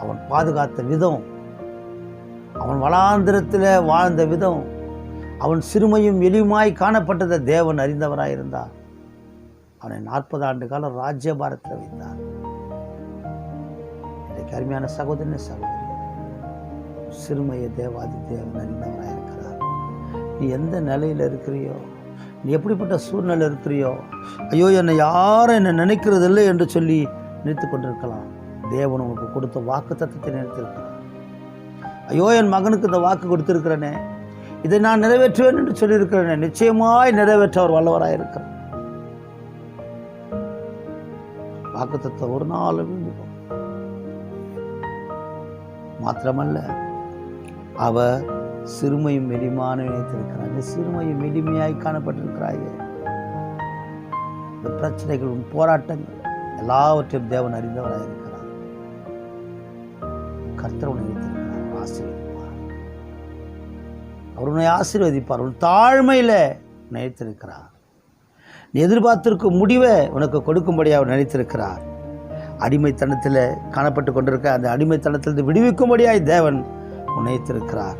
அவன் பாதுகாத்த விதம், அவன் வனாந்திரத்தில் வாழ்ந்த விதம், அவன் சிறுமையும் எளிமையாய் காணப்பட்டதை தேவன் அறிந்தவராயிருந்தார். அவனை 40 ஆண்டு காலம் ராஜ்யபாரத்தில் வைத்தார். இன்றைக்கு அருமையான சகோதரனே சகோதரி, சிறுமையை தேவாதி தேவன் அறிந்தவராயிருக்கிறார். நீ எந்த நிலையில் இருக்கிறியோ, நீ எப்படிப்பட்ட சூழ்நிலை இருக்கிறியோ, ஐயோ என்னை யாரும் என்னை நினைக்கிறது இல்லை என்று சொல்லி நினைத்து கொண்டிருக்கலாம். தேவன் உனக்கு கொடுத்த வாக்கு தத்தத்தை நினைத்திருக்கிறார். ஐயோ என் மகனுக்கு இந்த வாக்கு கொடுத்திருக்கிறேனே, இதை நான் நிறைவேற்றுவேன் என்று சொல்லியிருக்கிறேனே, நிச்சயமாய் நிறைவேற்ற அவர் வல்லவராக இருக்கிறார். வாக்கு தத்தம் ஒரு நாள் விழுந்துடும். மாத்திரமல்ல, அவர் சிறுமையும் எளிமையான நினைத்திருக்கிறார். இந்த சிறுமையும் எளிமையாய் காணப்பட்டிருக்கிறாயே, இந்த பிரச்சனைகள் போராட்டங்கள் எல்லாவற்றையும் தேவன் அறிந்தவராக இருக்கிறார். கர்த்தர் உன்னை நினைத்திருக்கிறார், ஆசீர்வதிப்பார். அவர் உன்னை ஆசீர்வதிப்பார். உன் தாழ்மையில நினைத்திருக்கிறார். நீ எதிர்பார்த்திருக்கும் முடிவை உனக்கு கொடுக்கும்படியாக அவர் நினைத்திருக்கிறார். அடிமைத்தனத்தில் காணப்பட்டு கொண்டிருக்க அந்த அடிமைத்தனத்திலிருந்து விடுவிக்கும்படியாய் தேவன் நினைத்திருக்கிறார்.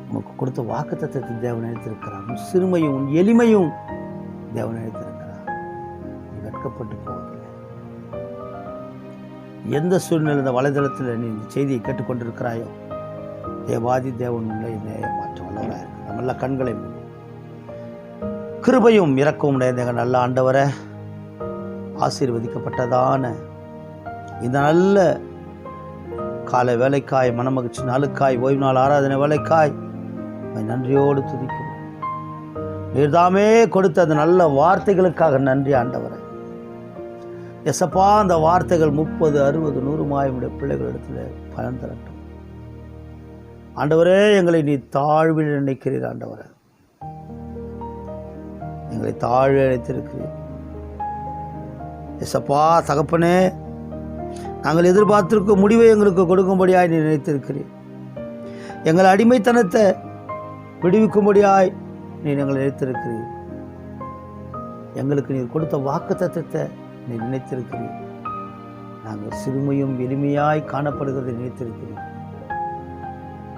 உனக்கு கொடுத்த வாக்கு தத்தத்தை தேவன் நினைத்திருக்கிறார். உன் சிறுமையும் உன் எளிமையும் தேவன் நினைத்திருக்கிறார். நீ வெட்கப்பட்டு போவதில்லை. எந்த சூழ்நிலை இந்த வலைதளத்தில் நீ இந்த செய்தியை கேட்டுக்கொண்டிருக்கிறாயோ, தேவாதி தேவன் உன்னை மாற்ற வல்லவராக இருக்கிறார். நம்மள கண்களை கிருபையும் இரக்கமும் நிறைந்த நல்ல ஆண்டவரை, ஆசீர்வதிக்கப்பட்டதான இந்த நல்ல காலை வேலைக்காய், மனமகிழ்ச்சி நாளுக்காய், ஓய்வு நாள் ஆராதனை வேலைக்காய் நன்றியோடு துதிக்கிறோம். நீர்தாமே கொடுத்த அந்த நல்ல வார்த்தைகளுக்காக நன்றி ஆண்டவரை. எசப்பா, அந்த வார்த்தைகள் 30, 60, 100 பிள்ளைகளிடத்தில் பலன் தரட்டும். ஆண்டவரே, எங்களை நீ தாழ்வில் நினைக்கிறீர். ஆண்டவரை, எங்களை தாழ்வு அழைத்திருக்கிறீர். எசப்பா தகப்பனே, நாங்கள் எதிர்பார்த்திருக்கும் முடிவை எங்களுக்கு கொடுக்கும்படியாய் நீ நினைத்திருக்கிறீர். எங்கள் அடிமைத்தனத்தை விடுவிக்கும்படியாய் நீ எங்களை நினைத்திருக்கிறீர். எங்களுக்கு நீர் கொடுத்த வாக்கு தத்தத்தை நீ நினைத்திருக்கிறீர். நாங்கள் சிறுமையும் எளிமையாய் காணப்படுகிறதை நினைத்திருக்கிறீர்.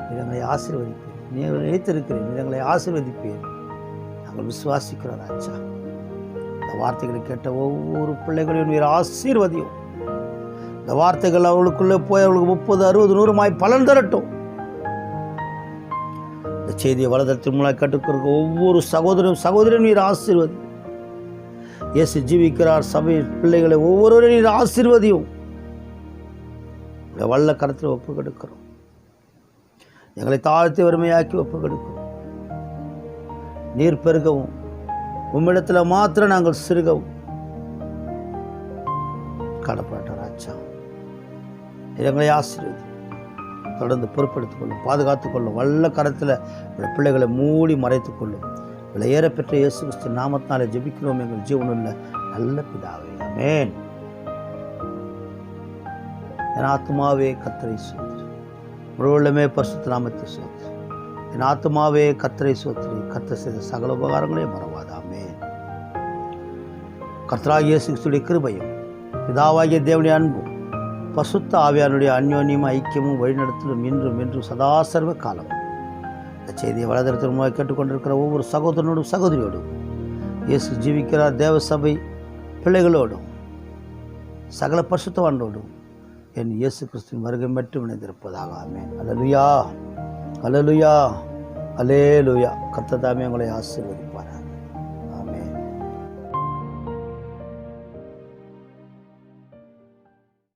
நீ எங்களை ஆசீர்வதிப்பீர். நீ எங்களை நினைத்திருக்கிறீர். நீ எங்களை ஆசீர்வதிப்பீர். நாங்கள் விசுவாசிக்கிறோம் ராஜா. இந்த வார்த்தைகளை கேட்ட ஒவ்வொரு பிள்ளைகளையும் நீர் ஆசீர்வதியும். இந்த வார்த்தைகள் அவளுக்குள்ளே போய் அவளுக்கு 30, 60, 100 பலன் தரட்டும். இந்த செய்தியை வலதளத்தின் மூலம் கற்றுக்கொடுக்க ஒவ்வொரு சகோதரனும் நீர் ஆசீர்வதி. இயேசு ஜீவிக்கிறார் சபை பிள்ளைகளை ஒவ்வொருவரையும் நீர் ஆசீர்வதியும். வல்ல கரத்தில் ஒப்பு கொடுக்கிறோம். எங்களை தாழ்த்தி வறுமையாக்கி ஒப்பு கொடுக்கிறோம். நீர் பெருகவும், உம்மிடத்தில் மாத்திரம் நாங்கள் சிறுகவும் கடப்பட்ட ராஜா, எங்களை ஆசீர்வதி. தொடர்ந்து பொறுப்படுத்திக் கொள்ளும், பாதுகாத்துக் கொள்ளும். வல்ல கரத்தில் பிள்ளைகளை மூடி மறைத்துக் கொள்ளும். விலையேற பெற்ற இயேசு கிறிஸ்து நாமத்தினாலே ஜெபிக்கிறோம் எங்கள் ஜீவனுள்ள நல்ல பிதாவே, ஆமென். என் ஆத்துமாவே கர்த்தரை சோத்திரி, முழுவதுமே பரிசுத்த நாமத்தை சோத்திரி. என் ஆத்துமாவே கர்த்தரை சோத்திரி, கர்த்தர் செய்த சகல உபகாரங்களையும் மறவாது, ஆமென். கர்த்தராகிய இயேசு கிறிஸ்துவின் கிருபையும், பிதாவாகிய தேவனுடைய அன்பும், பரிசுத்த ஆவியானுடைய அந்யோன்யமும் ஐக்கியமும் வழிநடத்தலும் இன்றும் என்றும் சதா சர்வ காலம். இந்த செய்தியை வலதளத்தின் மூலம் கேட்டுக்கொண்டிருக்கிற ஒவ்வொரு சகோதரனோடும் சகோதரியோடும், இயேசு ஜீவிக்கிறார் தேவ சபை பிள்ளைகளோடும், சகல பரிசுத்தவான்களோடும் என் இயேசு கிறிஸ்துவின் வருகை மட்டும் இணைந்திருப்பதாக. ஆமென். அல்லேலூயா, அல்லேலூயா, அல்லேலூயா. கர்த்தர் தாமே உங்களை ஆசீர்வதிப்பார்.